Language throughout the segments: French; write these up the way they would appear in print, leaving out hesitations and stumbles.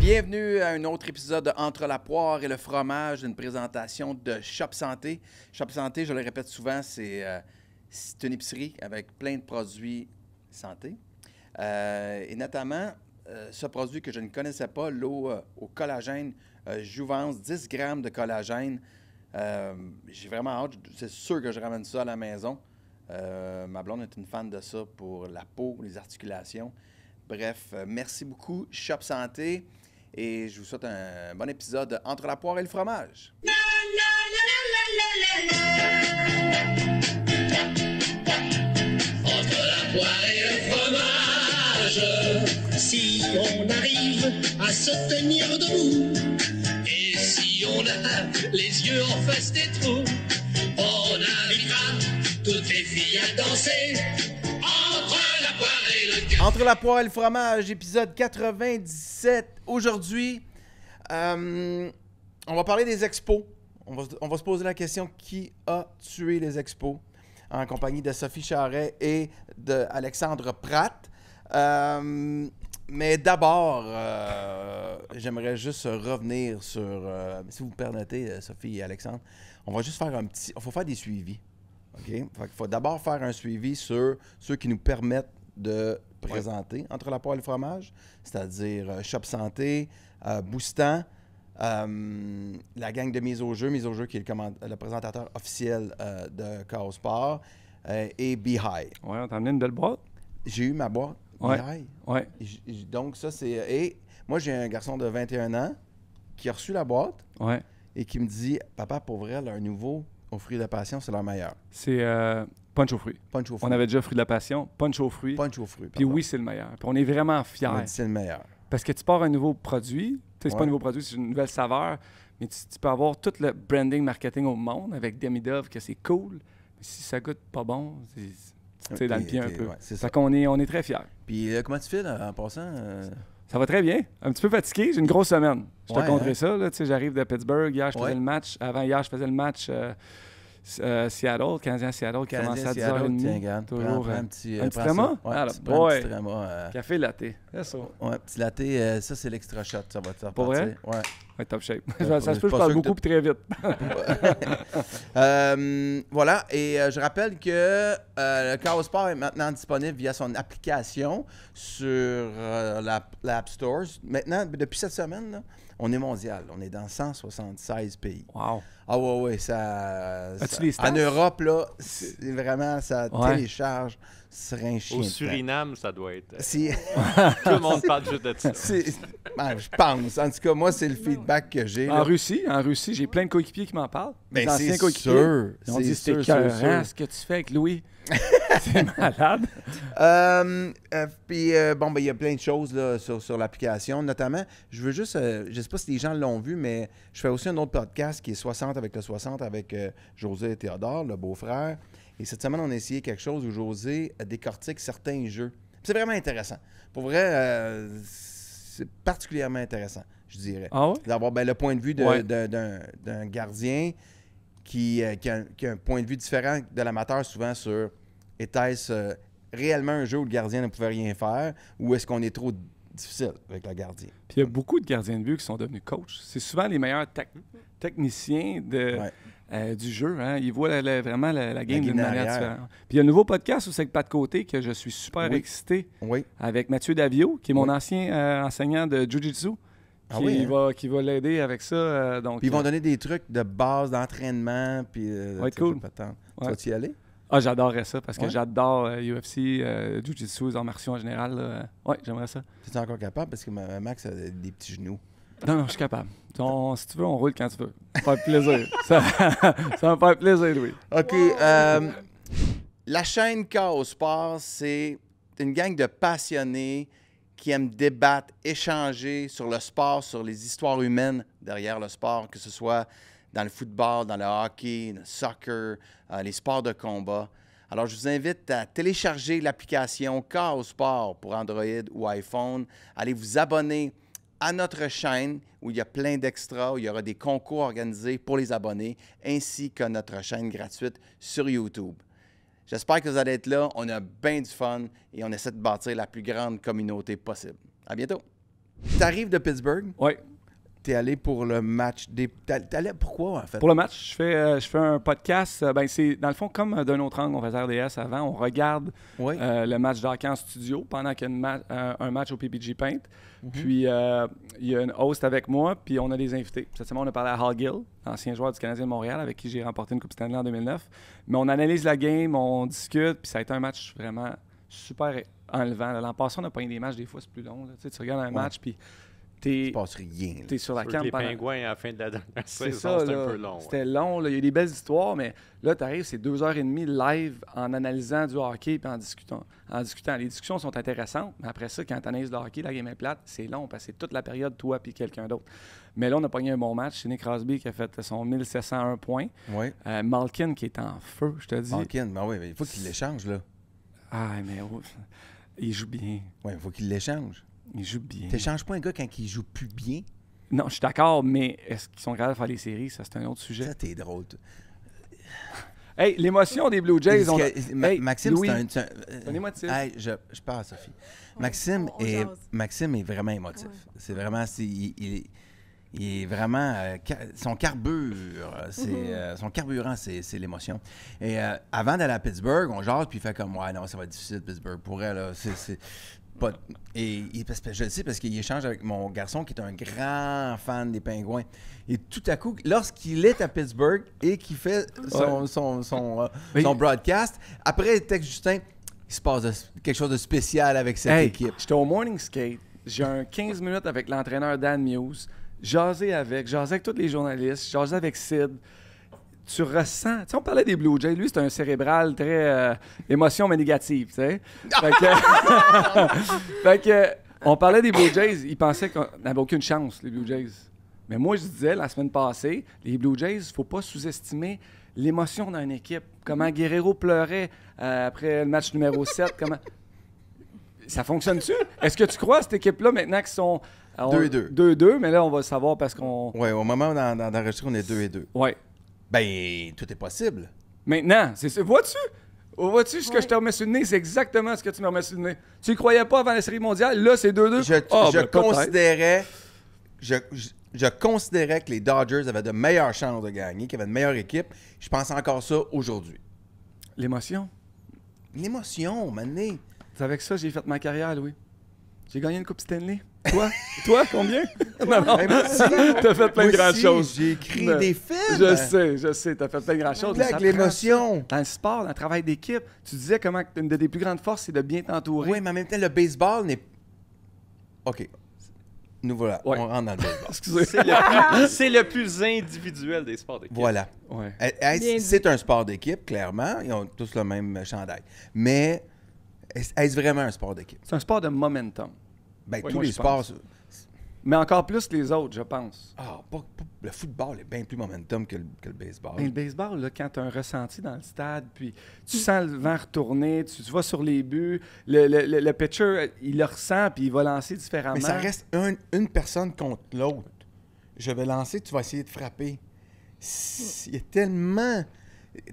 Bienvenue à un autre épisode de Entre la poire et le fromage, une présentation de Shop Santé. Shop Santé, je le répète souvent, c'est une épicerie avec plein de produits santé. Et notamment, ce produit que je ne connaissais pas, l'eau au collagène Jouvence, 10 grammes de collagène. J'ai vraiment hâte, c'est sûr que je ramène ça à la maison. Ma blonde est une fan de ça pour la peau, les articulations. Bref, merci beaucoup, Shop Santé. Et je vous souhaite un bon épisode de Entre la poire et le fromage. Entre la poire et le fromage, si on arrive à se tenir debout, et si on a les yeux en face des trous, on invitera toutes les filles à danser. Entre la poire et le café. Entre la poire et le fromage, épisode 97. Aujourd'hui, on va parler des expos. On va se poser la question qui a tué les expos en compagnie de Sophie Charret et d'Alexandre Pratt. Mais d'abord, j'aimerais juste revenir sur, si vous me permettez, Sophie et Alexandre, on va juste faire il faut faire des suivis. OK? Fait qu'il faut d'abord faire un suivi sur ceux qui nous permettent de présenter Entre la poire et le fromage, c'est-à-dire Shop Santé, Boostant, la gang de Mise au jeu qui est le présentateur officiel de Chaos Sport, et Be High. Oui, on t'a amené une belle boîte. J'ai eu ma boîte, Ouais. Be High. Ouais. Donc ça, c'est... Et moi, j'ai un garçon de 21 ans qui a reçu la boîte Ouais. et qui me dit « Papa, pour vrai, leur nouveau aux fruits de la passion, c'est leur meilleur. C'est punch aux fruits. Punch aux fruits. On avait déjà fruits de la passion, punch aux fruits. Punch aux fruits, Puis pardon. oui, c'est le meilleur. Puis on est vraiment fiers. On a dit c'est le meilleur. Parce que tu pars un nouveau produit. C'est pas Ouais. un nouveau produit, c'est une nouvelle saveur. Mais tu peux avoir tout le branding marketing au monde avec Demidov, que c'est cool. Mais si ça goûte pas bon, c'est dans le pied un peu. Ouais, c'est ça. Fait qu'on est très fiers. Puis comment tu fais là, en passant? Ça va très bien. Un petit peu fatigué. J'ai une grosse semaine. Je te Ouais, conterai hein? ça. Là. Tu sais, j'arrive de Pittsburgh. Hier, je faisais Ouais. le match. Avant hier, je faisais le match Seattle, Canadien Seattle, qui commençait à 10h30. Tiens, regarde, Toujours, prends un petit... un petit prends tréma? ça. Ouais, Ah, tu là, prends un petit boy. tréma. Café latte. C'est ça. Ouais, petit latte, ça c'est l'extra shot, ça va te faire Pour vrai? partir. Ouais. Ouais, top shape. Ouais, Ça se pas peut que je sûr parle que beaucoup puis très vite. Voilà, et je rappelle que le Chaos Sport est maintenant disponible via son application sur l'App Store. Maintenant, depuis cette semaine, là, on est mondial. On est dans 176 pays. Wow. Ah ouais, ça... As-tu les stats? En Europe, là, c'est vraiment, ça Ouais. télécharge sur un chien Au de temps. Suriname, ça doit être. Si... Tout le monde parle juste de ça. Ben, je pense. En tout cas, moi, c'est le feedback que j'ai. là. En Russie, j'ai plein de coéquipiers qui m'en parlent. Ben, Des anciens c'est coéquipiers. sûr. Ils ont C'est dit sûr, c'était sûr, écœurant sûr. ce que tu fais avec Louis. C'est malade. Puis, bon, ben, il y a plein de choses là, sur l'application. Notamment, je veux juste, je sais pas si les gens l'ont vu, mais je fais aussi un autre podcast qui est 60 avec le 60 avec José et Théodore, le beau-frère. Et cette semaine, on a essayé quelque chose où José décortique certains jeux. Puis c'est vraiment intéressant. Pour vrai, c'est particulièrement intéressant, je dirais. Ah ouais? D'avoir le point de vue Ouais. d'un gardien qui a un point de vue différent de l'amateur souvent sur était-ce réellement un jeu où le gardien ne pouvait rien faire ou est-ce qu'on est trop difficile avec le gardien? Puis il y a beaucoup de gardiens de but qui sont devenus coachs. C'est souvent les meilleurs techniciens du jeu. Hein. Ils voient vraiment la game d'une manière arrière. différente. Puis il y a un nouveau podcast aussi avec Pat Côté que je suis super Oui. excité Oui. avec Mathieu Davio, qui est mon Oui. ancien enseignant de Jiu-Jitsu. Ah oui, hein? Qui va l'aider avec ça. Donc, Puis ils vont donner des trucs de base d'entraînement. Puis, Ouais, tu sais, cool. je peux t'attendre. Tu Ouais. vas-y y aller? j'adorerais ça parce que Ouais. j'adore UFC, Jiu-Jitsu, les arts martiaux en général. Oui, j'aimerais ça. Tu es encore capable? Parce que Max a des petits genoux. Non, je suis capable. Si tu veux, on roule quand tu veux. Ça va faire plaisir. ça va me faire plaisir, Louis. OK. La chaîne Chaos Sport, c'est une gang de passionnés qui aiment débattre, échanger sur le sport, sur les histoires humaines derrière le sport, que ce soit dans le football, dans le hockey, le soccer, les sports de combat. Alors, je vous invite à télécharger l'application Chaos Sport pour Android ou iPhone. Allez vous abonner à notre chaîne où il y a plein d'extras, où il y aura des concours organisés pour les abonnés, ainsi que notre chaîne gratuite sur YouTube. J'espère que vous allez être là. On a bien du fun et on essaie de bâtir la plus grande communauté possible. À bientôt! Tu arrives de Pittsburgh, Oui. tu es allé pour le match des. T'es allé pourquoi, en fait? Pour le match, je fais un podcast. C'est dans le fond comme d'un autre angle, on faisait RDS avant. On regarde Oui. le match d'hockey en studio pendant qu'il y a un match au PPG Paint. Mhm. Puis il y a une host avec moi, puis on a des invités. Cette semaine, on a parlé à Hal Gill, ancien joueur du Canadien de Montréal, avec qui j'ai remporté une Coupe Stanley en 2009. Mais on analyse la game, on discute, puis ça a été un match vraiment super enlevant. L'an passé, on a pas eu des matchs, des fois, c'est plus long. Là. Tu regardes un match, puis Il se passe rien. t'es sur la Sur cam les pendant... Pingouins à la fin de la dernière C'est saison, ça, c'était là. un peu long. C'était long, là. Il y a des belles histoires, mais là, tu arrives, c'est 2h30 live en analysant du hockey et en discutant. Les discussions sont intéressantes, mais après ça, quand tu analyses le hockey, la game est plate, c'est long parce que c'est toute la période, toi puis quelqu'un d'autre. Mais là, on a pogné un bon match. C'est Nick Crosby qui a fait son 1701 points. Oui. Malkin qui est en feu, je te dis. Malkin, ben oui, il faut qu'il l'échange, là. Ah, mais il joue bien. Oui, il faut qu'il l'échange. Il joue bien. T'échanges pas un gars quand il joue plus bien? Non, je suis d'accord, mais est-ce qu'ils sont capables de faire les séries? Ça, c'est un autre sujet. Ça, t'es drôle. Hey, l'émotion des Blue Jays. Hey, Maxime, Louis, c'est un. un émotif. Hey, je parle à Sophie. Ouais, on Maxime est vraiment émotif. Ouais. C'est vraiment. Il est vraiment. Son carbure, son carburant, c'est l'émotion. Et avant d'aller à Pittsburgh, on jase, puis il fait comme, ouais, non, ça va être difficile, Pittsburgh. Pour elle, là, c'est pas. Et je le sais parce qu'il échange avec mon garçon qui est un grand fan des Pingouins. Et tout à coup, lorsqu'il est à Pittsburgh et qu'il fait son broadcast, après, le texte Justin, il se passe quelque chose de spécial avec cette équipe. J'étais au morning skate. J'ai un 15 minutes avec l'entraîneur Dan Muse. Jasé avec tous les journalistes, jasé avec Sid. Tu ressens... Tu sais, on parlait des Blue Jays. Lui, c'est un cérébral très émotion, mais négative, tu sais. Fait que, on parlait des Blue Jays. Il pensait qu'on n'avait aucune chance, les Blue Jays. Mais moi, je disais, la semaine passée, les Blue Jays, il ne faut pas sous-estimer l'émotion d'une équipe. Comment Guerrero pleurait après le match numéro 7. Comment... Ça fonctionne-tu? Est-ce que tu crois à cette équipe-là, maintenant qu'ils sont... 2-2. 2-2, mais là, on va le savoir parce qu'on... Oui, au moment d'enregistrer, on est 2-2. Oui. Ben, tout est possible. Maintenant, vois-tu? Vois-tu ce que je te remets sur le nez? C'est exactement ce que tu me remets sur le nez. Tu y croyais pas avant la Série mondiale? Là, c'est 2-2. Je considérais que les Dodgers avaient de meilleures chances de gagner, qu'ils avaient une meilleure équipe. Je pense encore ça aujourd'hui. L'émotion. L'émotion, mané. C'est avec ça que j'ai fait ma carrière, Louis. J'ai gagné une Coupe Stanley. Toi, combien? Non. T'as fait plein de grandes choses. J'ai écrit Non. des films. Je sais, t'as fait plein de grandes choses. Avec l'émotion. Dans le sport, dans le travail d'équipe, tu disais comment une de tes plus grandes forces, c'est de bien t'entourer. Oui, mais en même temps, le baseball n'est... OK. Nous voilà. Ouais. On rentre dans le baseball. Excusez. C'est le plus individuel des sports d'équipe. Voilà. Ouais. C'est un sport d'équipe, clairement. Ils ont tous le même chandail. Mais est-ce vraiment un sport d'équipe? C'est un sport de momentum. Ben, Oui, tous moi, les je sports... pense. Mais encore plus que les autres, je pense. Le football est bien plus momentum que le baseball. Mais le baseball, là, quand tu as un ressenti dans le stade, puis tu sens le vent retourner, tu vas sur les buts, le pitcher, il le ressent, puis il va lancer différemment. Mais ça reste une personne contre l'autre. Je vais lancer, tu vas essayer de frapper. Il y a tellement...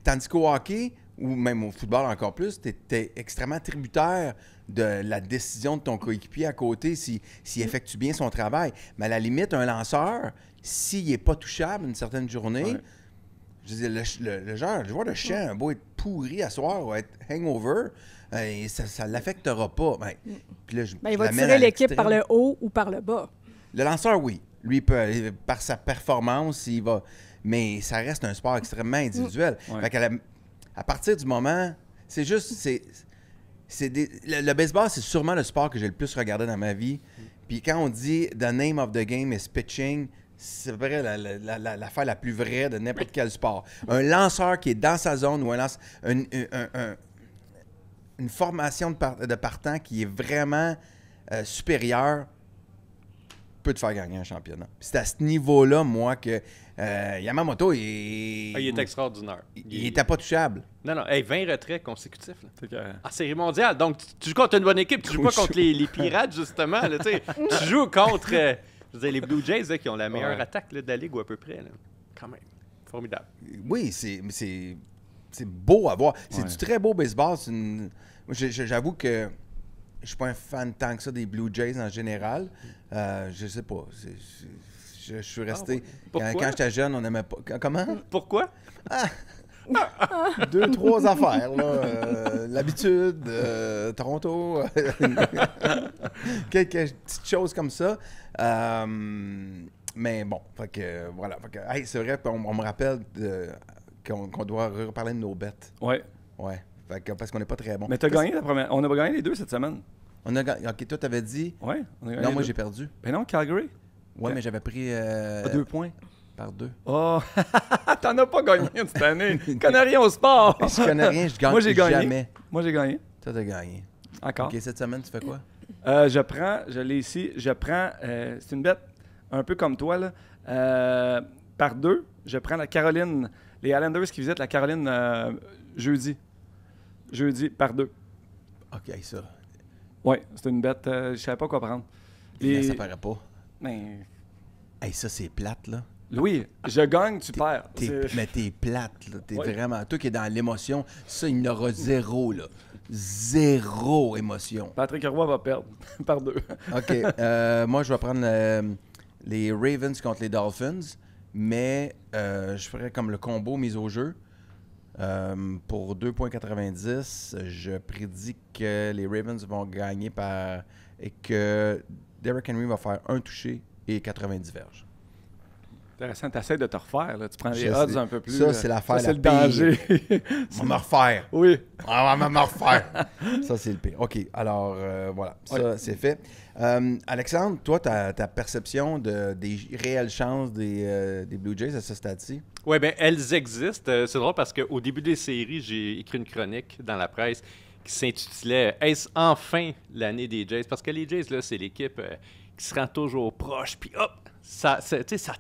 Tandis qu'au hockey, ou même au football encore plus, tu es extrêmement tributaire de la décision de ton coéquipier à côté s'il effectue bien son travail. Mais à la limite, un lanceur, s'il n'est pas touchable une certaine journée, je veux dire, le joueur de champ, un beau être pourri à soir ou être hangover, ça ne l'affectera pas. Puis là, il va tirer l'équipe par le haut ou par le bas. Le lanceur, oui. Lui, par sa performance, il va... Mais ça reste un sport extrêmement individuel. Fait à partir du moment... C'est juste... Le baseball, c'est sûrement le sport que j'ai le plus regardé dans ma vie. Puis quand on dit « the name of the game is pitching », c'est vrai l'affaire la plus vraie de n'importe quel sport. Un lanceur qui est dans sa zone ou une formation de partant qui est vraiment supérieure peut te faire gagner un championnat. Puis c'est à ce niveau-là, moi, que Yamamoto, il est extraordinaire. Il n'était pas touchable. Non, 20 retraits consécutifs. En série mondiale. Donc, tu joues contre une bonne équipe. Tu joues pas contre les Pirates, justement. Là, tu joues contre je veux dire, les Blue Jays là, qui ont la meilleure attaque là, de la Ligue ou à peu près. Là. Quand même. Formidable. Oui, c'est beau à voir. C'est du très beau baseball. J'avoue que je suis pas un fan tant que ça des Blue Jays en général. Je sais pas. Je suis resté... Quand j'étais jeune, on n'aimait pas... Comment? Pourquoi? 2, 3 affaires, là. L'habitude, Toronto, quelques petites choses comme ça. Mais bon, fait que, voilà. Fait que, hey, c'est vrai, on me rappelle qu'on doit reparler de nos bêtes. Ouais. Ouais. Fait que, parce qu'on n'est pas très bon. Mais t'as gagné la première. On a gagné les 2 cette semaine. On a gagné. OK, toi, t'avais dit... Ouais. On a gagné Non, les moi, 2. j'ai perdu. Ben non, Calgary. Ouais, mais j'avais pris... 2 points. Par 2. Oh, t'en as pas gagné cette année. Tu connais rien au sport. Je connais rien, je gagne Moi, j'ai gagné. jamais. Moi, j'ai gagné. Toi, t'as gagné. Encore. OK, cette semaine, tu fais quoi? Je l'ai ici, c'est une bête un peu comme toi, là. Par 2, je prends la Caroline, les Islanders qui visitent la Caroline jeudi. Jeudi, par 2. OK, ça. Oui, c'est une bête, je savais pas quoi prendre. Mais ça paraît pas. Mais, Hey, ça, c'est plate, là. Louis, je gagne, tu perds. Mais t'es plate, là. T'es Ouais. vraiment... Toi qui es dans l'émotion, ça, il n'aura zéro, là. Zéro émotion. Patrick Roy va perdre par 2. OK. Moi, je vais prendre les Ravens contre les Dolphins, mais je ferais comme le combo mise au jeu. Pour 2,90, je prédis que les Ravens vont gagner et que Derrick Henry va faire un touché et 90 verges. Intéressant, t'essaies de te refaire, là. Tu prends les Je odds sais. un peu plus. Ça, c'est l'affaire Ça, c'est la le pire. danger. On va me refaire. Oui. On va me refaire. Ça, c'est le pire. OK, alors voilà, ça, c'est fait. Alexandre, toi, ta perception des réelles chances des Blue Jays à ce stade-ci? Oui, bien, elles existent. C'est drôle parce qu'au début des séries, j'ai écrit une chronique dans la presse qui s'intitulait « Est-ce enfin l'année des Jays? » Parce que les Jays, là, c'est l'équipe qui se rend toujours proche, puis hop, ça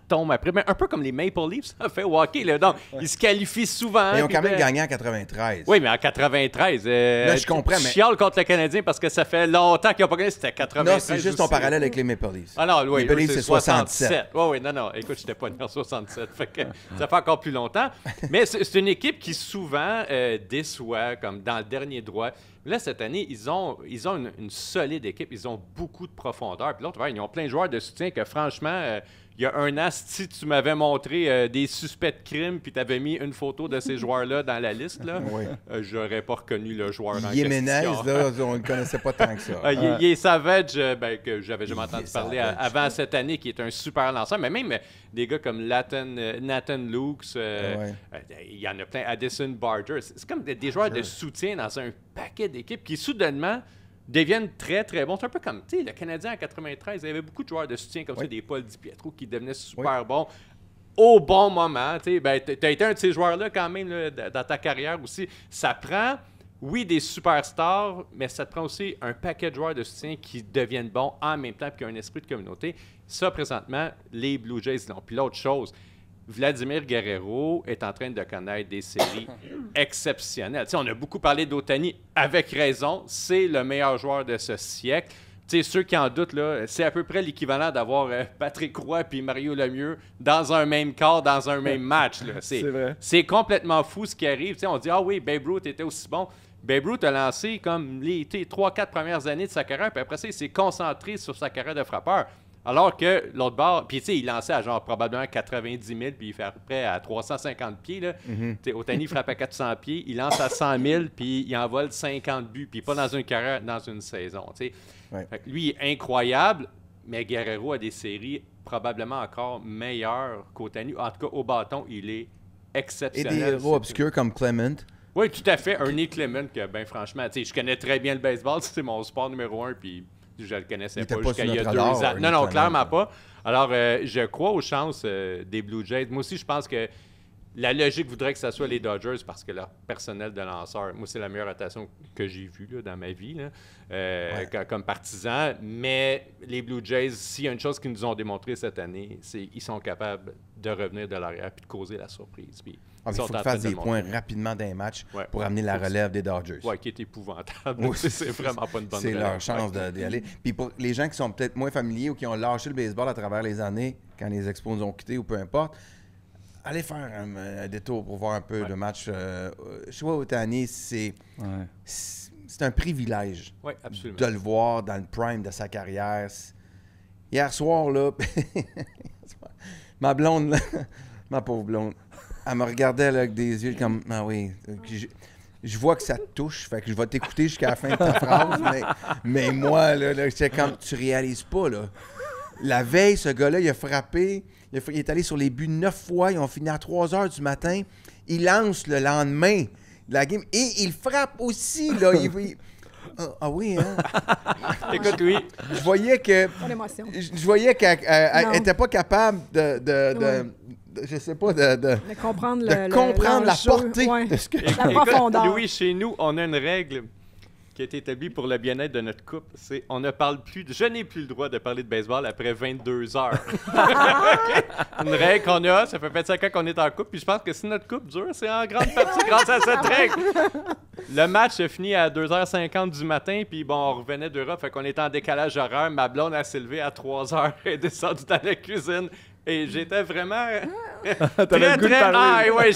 tombe après. Mais un peu comme les Maple Leafs, ça fait hockey, là. Donc, ils se qualifient souvent. Mais ils ont puis quand même ben- gagné en 93. Oui, mais en 93. Là, je comprends, mais- Chiale contre le Canadien parce que ça fait longtemps qu'ils n'ont pas gagné. C'était 93. Non, c'est juste ton aussi. parallèle avec les Maple Leafs. Ah non, oui, Les Maple Leafs, eux, c'est 67. Oui, oui, non. Écoute, je n'étais pas né en 67. Fait que ça fait encore plus longtemps. Mais c'est une équipe qui souvent déçoit, comme dans le dernier droit. Là, cette année, ils ont une solide équipe. Ils ont beaucoup de profondeur. Puis l'autre, ils ont plein de joueurs de soutien que, franchement, il y a un an, si tu m'avais montré des suspects de crime puis tu avais mis une photo de ces joueurs-là dans la liste, là, Oui. j'aurais pas reconnu le joueur en Jiménez, question. là, on ne connaissait pas tant que ça. Il est Savage, que j'avais jamais entendu Il est parler Savage. avant cette année, qui est un super lanceur. Mais même des gars comme Nathan Lukes, il y en a plein. Addison Barger. C'est comme des joueurs de soutien dans un paquet d'équipes qui, soudainement, deviennent très, très bons. C'est un peu comme, tu sais, le Canadien en 93, il y avait beaucoup de joueurs de soutien comme ça, des Paul DiPietro qui devenaient super bons au bon moment. Tu sais, tu as été un de ces joueurs-là quand même là, dans ta carrière aussi. Ça prend, oui, des superstars, mais ça te prend aussi un paquet de joueurs de soutien qui deviennent bons en même temps et qui ont un esprit de communauté. Ça, présentement, les Blue Jays l'ont. Puis l'autre chose, Vladimir Guerrero est en train de connaître des séries exceptionnelles. Tu sais, on a beaucoup parlé d'Ohtani, avec raison. C'est le meilleur joueur de ce siècle. Tu sais, ceux qui en doutent, là, c'est à peu près l'équivalent d'avoir Patrick Roy et Mario Lemieux dans un même quart, dans un même match. Là. C'est vrai. C'est complètement fou ce qui arrive. Tu sais, on dit « Ah oui, Babe Ruth était aussi bon ». Babe Ruth a lancé comme les 3-4 premières années de sa carrière, puis après ça, il s'est concentré sur sa carrière de frappeur. Alors que l'autre bord, puis tu sais, il lançait à genre probablement 90 000, puis il fait à peu près à 350 pieds. Là. Tu sais, Ohtani frappe à 400 pieds, il lance à 100 000, puis il envole 50 buts, puis pas dans une carrière, dans une saison. Tu sais. Ouais. Fait que lui, il est incroyable, mais Guerrero a des séries probablement encore meilleures qu'Ohtani. En tout cas, au bâton, il est Et exceptionnel. des héros obscurs comme Clement. Oui, tout à fait. Ernie Clement, que, ben franchement, tu sais, je connais très bien le baseball, c'est mon sport numéro 1, puis je le connaissais Il était pas pas jusqu'à sur il y a notre 2 radar, ans. Ernie Non, Clement. clairement pas. Alors, je crois aux chances des Blue Jays. Moi aussi, je pense que la logique voudrait que ce soit les Dodgers parce que leur personnel de lanceur, moi, c'est la meilleure rotation que j'ai vue là, dans ma vie, là, comme partisan. Mais les Blue Jays, s'il y a une chose qu'ils nous ont démontré cette année, c'est qu'ils sont capables de revenir de l'arrière et de causer la surprise. Puis, Il faut qu'ils fassent des points rapidement dans les matchs pour amener la relève des Dodgers. Oui, qui est épouvantable. Oui, c'est vraiment pas une bonne C'est relève. leur chance d'y aller. Puis pour les gens qui sont peut-être moins familiers ou qui ont lâché le baseball à travers les années, quand les Expos nous ont quittés ou peu importe, allez faire un détour pour voir un peu de match. Je sais pas, Ohtani, c'est... c'est un privilège Oui, absolument. de le voir dans le prime de sa carrière. Hier soir, là, ma blonde, là, ma pauvre blonde, elle me regardait là, avec des yeux comme « Ah oui, je vois que ça te touche, fait que je vais t'écouter jusqu'à la fin de ta phrase, mais moi, là j'étais comme « Tu réalises pas, là. » La veille, ce gars-là, il a frappé, il est allé sur les buts 9 fois, ils ont fini à 3 heures du matin. Il lance le lendemain de la game et il frappe aussi, là. Ah oui, hein? Écoute, oui. Je voyais que... Pas d'émotion. Je voyais qu'elle n'était pas capable je sais pas, de comprendre comprendre la l'enjeu, portée ouais. de ce que... La profondeur. Louis, chez nous, on a une règle qui a été établie pour le bien-être de notre couple. C'est on ne parle plus, je n'ai plus le droit de parler de baseball après 22 heures. Une règle qu'on a, ça fait 25 ans qu'on est en couple, puis je pense que si notre couple dure, c'est en grande partie grâce à cette règle. Le match a fini à 2h50 du matin, puis bon, on revenait d'Europe, fait qu'on était en décalage horaire. Ma blonde a s'est levée à 3h et est descendue dans la cuisine. Et j'étais vraiment T'avais le goût de parler. ouais,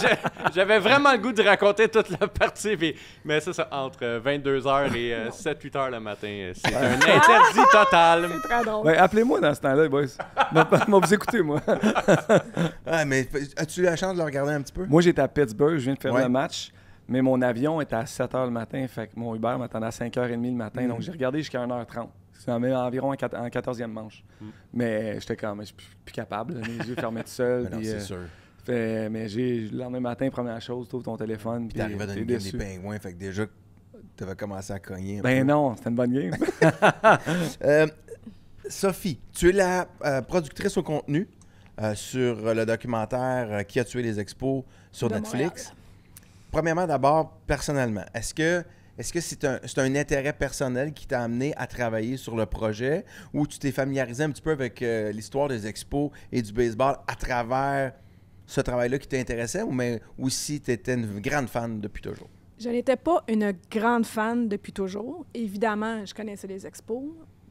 j'avais vraiment le goût de raconter toute la partie. Mais c'est ça, entre 22h et 7-8h le matin, c'est un interdit total. C'est très drôle. Ouais, appelez-moi dans ce temps-là, boys. Moi, vous écoutez, moi. Ah, mais as-tu eu la chance de le regarder un petit peu? Moi, j'étais à Pittsburgh, je viens de faire Ouais. le match, mais mon avion était à 7h le matin, fait que mon Uber m'attendait à 5h30 le matin, donc j'ai regardé jusqu'à 1h30. C'est environ en 14e manche. Mais j'étais quand même plus capable, là, mes yeux fermés tout seul. Mais non, puis, c'est sûr. mais le lendemain matin, première chose, tu ouvres ton téléphone, Puis puis t'arrivais dans t'es une game des déçu. Pingouins, fait que déjà, t'avais commencé à cogner un Ben peu. non, c'était une bonne game. Sophie, tu es la productrice au contenu sur le documentaire Qui a tué les expos sur De Netflix. Montréal. Premièrement, d'abord, personnellement, est-ce que c'est un intérêt personnel qui t'a amené à travailler sur le projet ou tu t'es familiarisé un petit peu avec l'histoire des expos et du baseball à travers ce travail-là qui t'intéressait ou si tu étais une grande fan depuis toujours? Je n'étais pas une grande fan depuis toujours. Évidemment, je connaissais les expos.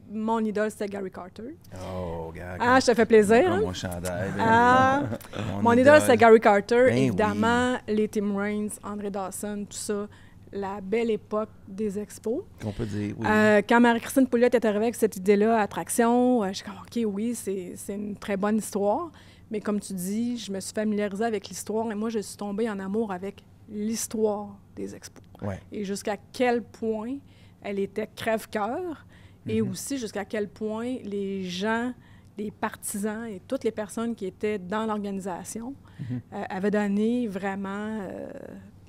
Mon idole, c'était Gary Carter. Oh, gars. Ah, je te fais plaisir. Comme hein? mon chandail. ben Ah, oui. mon idole, c'était Gary Carter. Ben Évidemment, les Tim Raines, André Dawson, tout ça. La belle époque des expos. On peut dire, oui. Quand Marie-Christine Pouliot est arrivée avec cette idée-là, attraction, je suis comme, OK, oui, c'est une très bonne histoire. Mais comme tu dis, je me suis familiarisée avec l'histoire et moi, je suis tombée en amour avec l'histoire des expos. Ouais. Et jusqu'à quel point elle était crève-cœur et aussi jusqu'à quel point les gens, les partisans et toutes les personnes qui étaient dans l'organisation avaient donné vraiment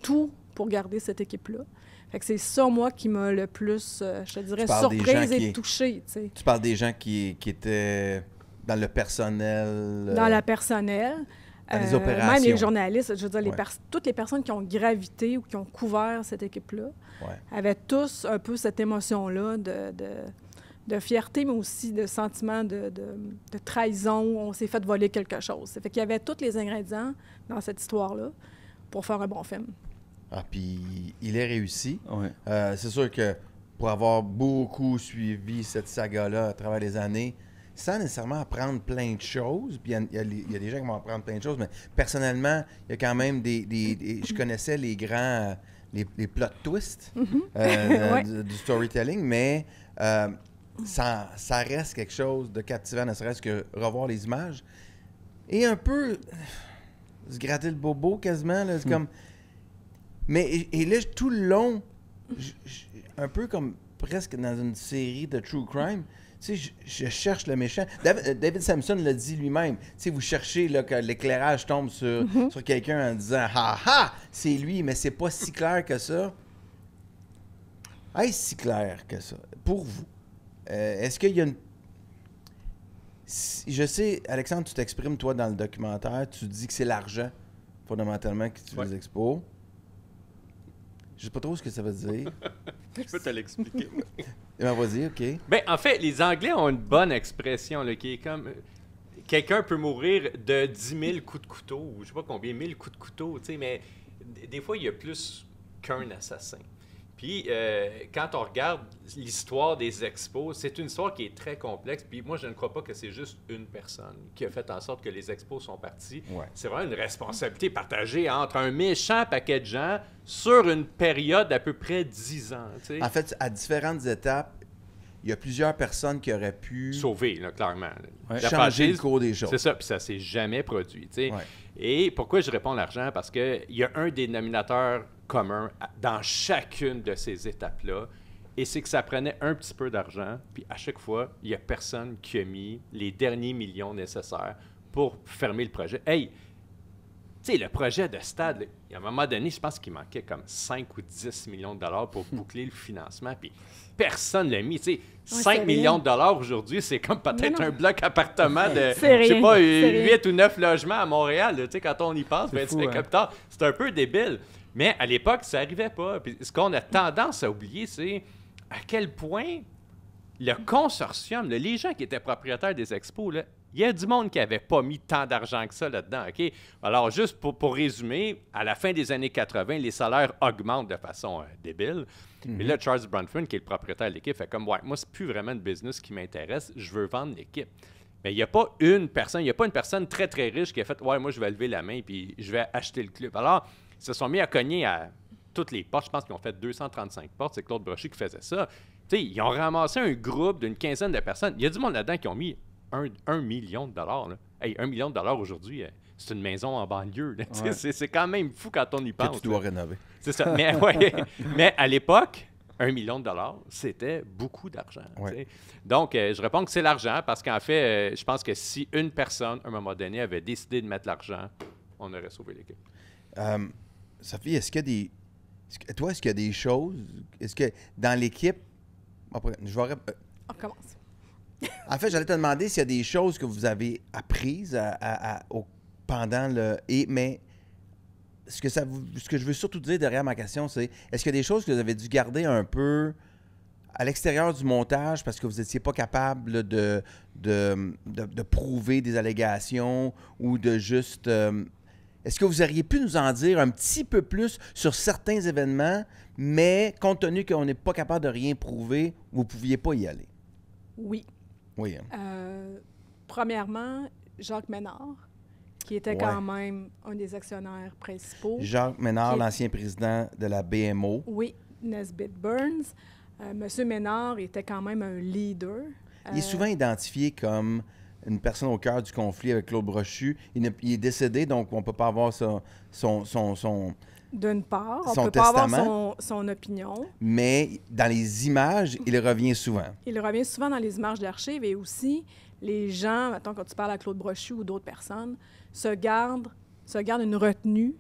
tout pour garder cette équipe-là. Fait que c'est ça, moi, qui m'a le plus, je te dirais, parles des gens surprise et qui- touchée, tu sais. Tu parles des gens qui étaient dans le personnel. Dans la personnelle. dans les opérations. Même les journalistes, je veux dire, Ouais. toutes les personnes qui ont gravité ou qui ont couvert cette équipe-là Ouais. avaient tous un peu cette émotion-là de fierté, mais aussi de sentiment de trahison, où on s'est fait voler quelque chose. Ça fait qu'il y avait tous les ingrédients dans cette histoire-là pour faire un bon film. Ah, puis il est réussi. Ouais. C'est sûr que pour avoir beaucoup suivi cette saga-là à travers les années, sans nécessairement apprendre plein de choses, puis il y a des gens qui vont apprendre plein de choses, mais personnellement, il y a quand même je connaissais les grands, les plot twists Ouais. du storytelling, mais ça reste quelque chose de captivant, ne serait-ce que revoir les images. Et un peu se gratter le bobo quasiment, là, c'est comme... Mais et là, tout le long, un peu comme presque dans une série de true crime, tu sais, je cherche le méchant. David Samson l'a dit lui-même. Tu sais, vous cherchez là, que l'éclairage tombe sur quelqu'un en disant « Ha ha! C'est lui! » Mais c'est pas si clair que ça. Est-ce si clair que ça? Pour vous, est-ce qu'il y a une... Je sais, Alexandre, tu t'exprimes, toi, dans le documentaire, tu dis que c'est l'argent, fondamentalement, qui tue les expos. Je sais pas trop ce que ça veut dire. Je peux te l'expliquer. Ben, vas-y, OK. Ben, en fait, les Anglais ont une bonne expression là, qui est comme... quelqu'un peut mourir de 10 000 coups de couteau, ou je sais pas combien, 1000 coups de couteau, tu sais, mais des fois, il y a plus qu'un assassin. Puis, quand on regarde l'histoire des expos, c'est une histoire qui est très complexe. Puis moi, je ne crois pas que c'est juste une personne qui a fait en sorte que les expos sont partis. Ouais. C'est vraiment une responsabilité partagée entre un méchant paquet de gens sur une période d'à peu près 10 ans. Tu sais. En fait, à différentes étapes, il y a plusieurs personnes qui auraient pu Sauver, là, clairement. La changer franchise, le cours des choses. c'est ça, puis ça s'est jamais produit. Tu sais. Ouais. Et pourquoi je réponds l'argent? Parce qu'il y a un dénominateur commun dans chacune de ces étapes-là, et c'est que ça prenait un petit peu d'argent, puis à chaque fois, il n'y a personne qui a mis les derniers millions nécessaires pour fermer le projet. Hey, tu sais, le projet de stade, là, à un moment donné, je pense qu'il manquait comme 5 ou 10 millions de dollars pour boucler le financement, puis personne ne l'a mis. Tu sais, 5 millions de dollars aujourd'hui, c'est comme peut-être un bloc appartement de, je sais pas, 8 ou 9 logements à Montréal. Là, tu sais, quand on y pense, ben, fou, hein? C'est un peu débile. Mais à l'époque, ça n'arrivait pas. Puis ce qu'on a tendance à oublier, c'est à quel point le consortium, là, les gens qui étaient propriétaires des expos, là, il y a du monde qui n'avait pas mis tant d'argent que ça là-dedans. OK? Alors, juste pour résumer, à la fin des années 80, les salaires augmentent de façon débile. Mais là, Charles Bronfman, qui est le propriétaire de l'équipe, fait comme, ouais, moi, c'est plus vraiment une business qui m'intéresse, je veux vendre l'équipe. Mais il n'y a pas une personne très, très riche qui a fait, ouais, moi, je vais lever la main puis je vais acheter le club. Alors, ils se sont mis à cogner à toutes les portes. Je pense qu'ils ont fait 235 portes. C'est Claude Brochu qui faisait ça. Tu sais, ils ont ramassé un groupe d'une quinzaine de personnes. Il y a du monde là-dedans qui ont mis 1 million de dollars. Là. Hey, 1 million de dollars aujourd'hui, c'est une maison en banlieue. Là. Ouais. C'est quand même fou quand on y pense. Que tu dois rénover. C'est ça. Mais, ouais, mais à l'époque, 1 million de dollars, c'était beaucoup d'argent. Ouais. Donc, je réponds que c'est l'argent parce qu'en fait, je pense que si une personne, à un moment donné, avait décidé de mettre l'argent, on aurait sauvé l'équipe. Sophie, est-ce qu'il y a des choses... Est-ce que dans l'équipe... On commence. En fait, j'allais te demander s'il y a des choses que vous avez apprises pendant le... Mais ce que je veux surtout dire derrière ma question, c'est est-ce qu'il y a des choses que vous avez dû garder un peu à l'extérieur du montage parce que vous n'étiez pas capable de prouver des allégations ou de juste... Est-ce que vous auriez pu nous en dire un petit peu plus sur certains événements, mais compte tenu qu'on n'est pas capable de rien prouver, vous ne pouviez pas y aller? Oui. Oui. Premièrement, Jacques Ménard, qui était quand même un des actionnaires principaux. Jacques Ménard, l'ancien président de la BMO. Oui, Nesbitt Burns. Monsieur Ménard était quand même un leader. Il est souvent identifié comme une personne au cœur du conflit avec Claude Brochu. Il est décédé, donc on ne peut pas avoir d'une part, on ne peut pas avoir son opinion. Mais dans les images, il revient souvent. Il revient souvent dans les images d'archives et aussi les gens, mettons, quand tu parles à Claude Brochu ou d'autres personnes, se gardent une retenue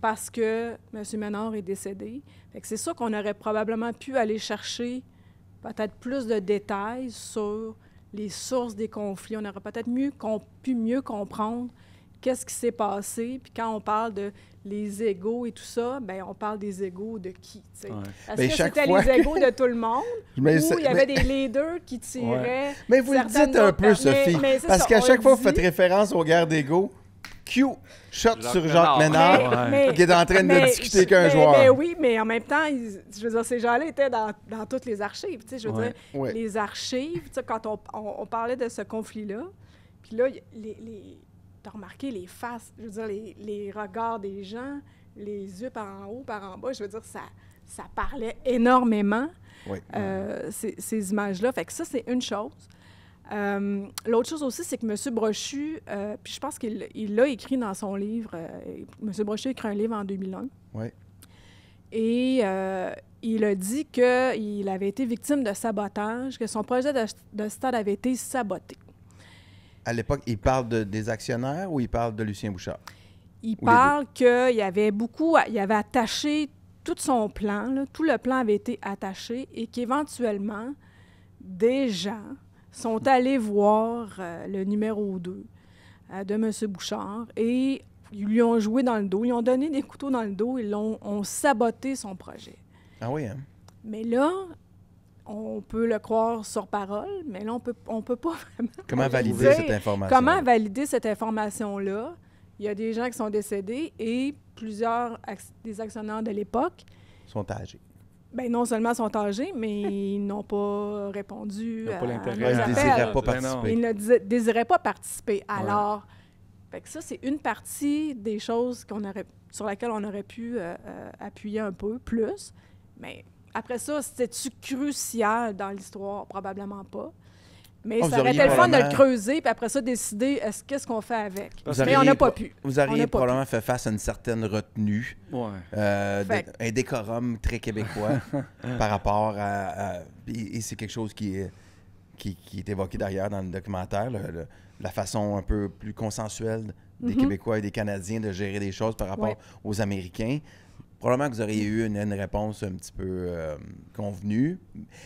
parce que M. Ménard est décédé. Fait que c'est ça qu'on aurait probablement pu aller chercher peut-être plus de détails sur les sources des conflits. On aurait peut-être pu mieux comprendre qu'est-ce qui s'est passé. Puis quand on parle de les égos et tout ça, bien, on parle des égos de qui? Ouais. Est-ce que c'était les égos de tout le monde ou il y avait des leaders qui tiraient... Mais vous le dites un peu, Sophie, parce qu'à chaque fois, vous faites référence aux guerres d'égos. Q, shot sur Jacques Ménard, qui est en train de discuter qu'un joueur. Mais oui, mais en même temps, je veux dire, ces gens-là étaient dans toutes les archives. Je veux dire, les archives, quand on parlait de ce conflit-là, puis là, t'as remarqué les faces, je veux dire, les regards des gens, les yeux par en haut, par en bas, je veux dire, ça parlait énormément, ces images-là. Fait que ça, c'est une chose. L'autre chose aussi, c'est que M. Brochu, puis je pense qu'il l'a écrit dans son livre, M. Brochu a écrit un livre en 2001. Oui. Et il a dit qu'il avait été victime de sabotage, que son projet de stade avait été saboté. À l'époque, il parle des actionnaires ou il parle de Lucien Bouchard? Il parle qu'il y avait il avait attaché tout son plan, là, tout le plan avait été attaché et qu'éventuellement, des gens sont allés voir le numéro 2 de M. Bouchard et ils lui ont joué dans le dos, ils ont donné des couteaux dans le dos, ils ont saboté son projet. Ah oui, hein? Mais là, on peut le croire sur parole, mais là, on peut pas vraiment... Comment valider cette information? Comment valider cette information-là? Il y a des gens qui sont décédés et plusieurs des actionnaires de l'époque... sont âgés. Ben, non seulement sont âgés, mais ils n'ont pas répondu Ils n'ont pas à l'intérêt. nos Ils ne appels. désiraient pas Ben non. participer. Ils ne désiraient pas participer. Alors, fait que ça, c'est une partie des choses sur laquelle on aurait pu appuyer un peu plus. Mais après ça, c'était-tu crucial dans l'histoire? Probablement pas. Mais Vous ça aurait auriez été le fun de le probablement- creuser, puis après ça, décider qu'est-ce qu'on fait avec. Vous Mais on auriez n'a pas pro- pu. Vous On auriez n'a pas probablement fait face à une certaine retenue, Ouais. Fait que- un décorum très québécois par rapport à- et c'est quelque chose qui est évoqué d'ailleurs dans le documentaire, la façon un peu plus consensuelle des Québécois et des Canadiens de gérer des choses par rapport Ouais. aux Américains. Probablement que vous auriez eu une réponse un petit peu convenue.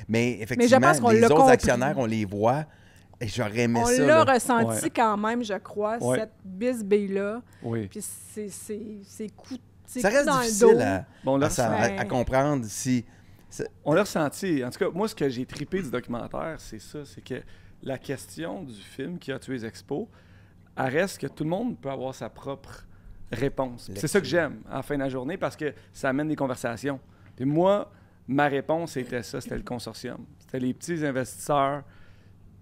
Mais effectivement, pense qu'on les l'a autres compris. actionnaires, on les voit. Et j'aurais aimé On ça. l'a là. ressenti Ouais. quand même, je crois, Ouais. cette bisbille-là. Oui. Puis c'est coups Ça reste dans difficile le dos. Bon, là, Ouais. comprendre si... on l'a ressenti. En tout cas, moi, ce que j'ai trippé du documentaire, c'est ça, c'est que la question du film qui a tué les expos, elle reste que tout le monde peut avoir sa propre réponse. Puis c'est ça que j'aime à la fin de la journée parce que ça amène des conversations. Puis moi, ma réponse était ça, c'était le consortium. C'était les petits investisseurs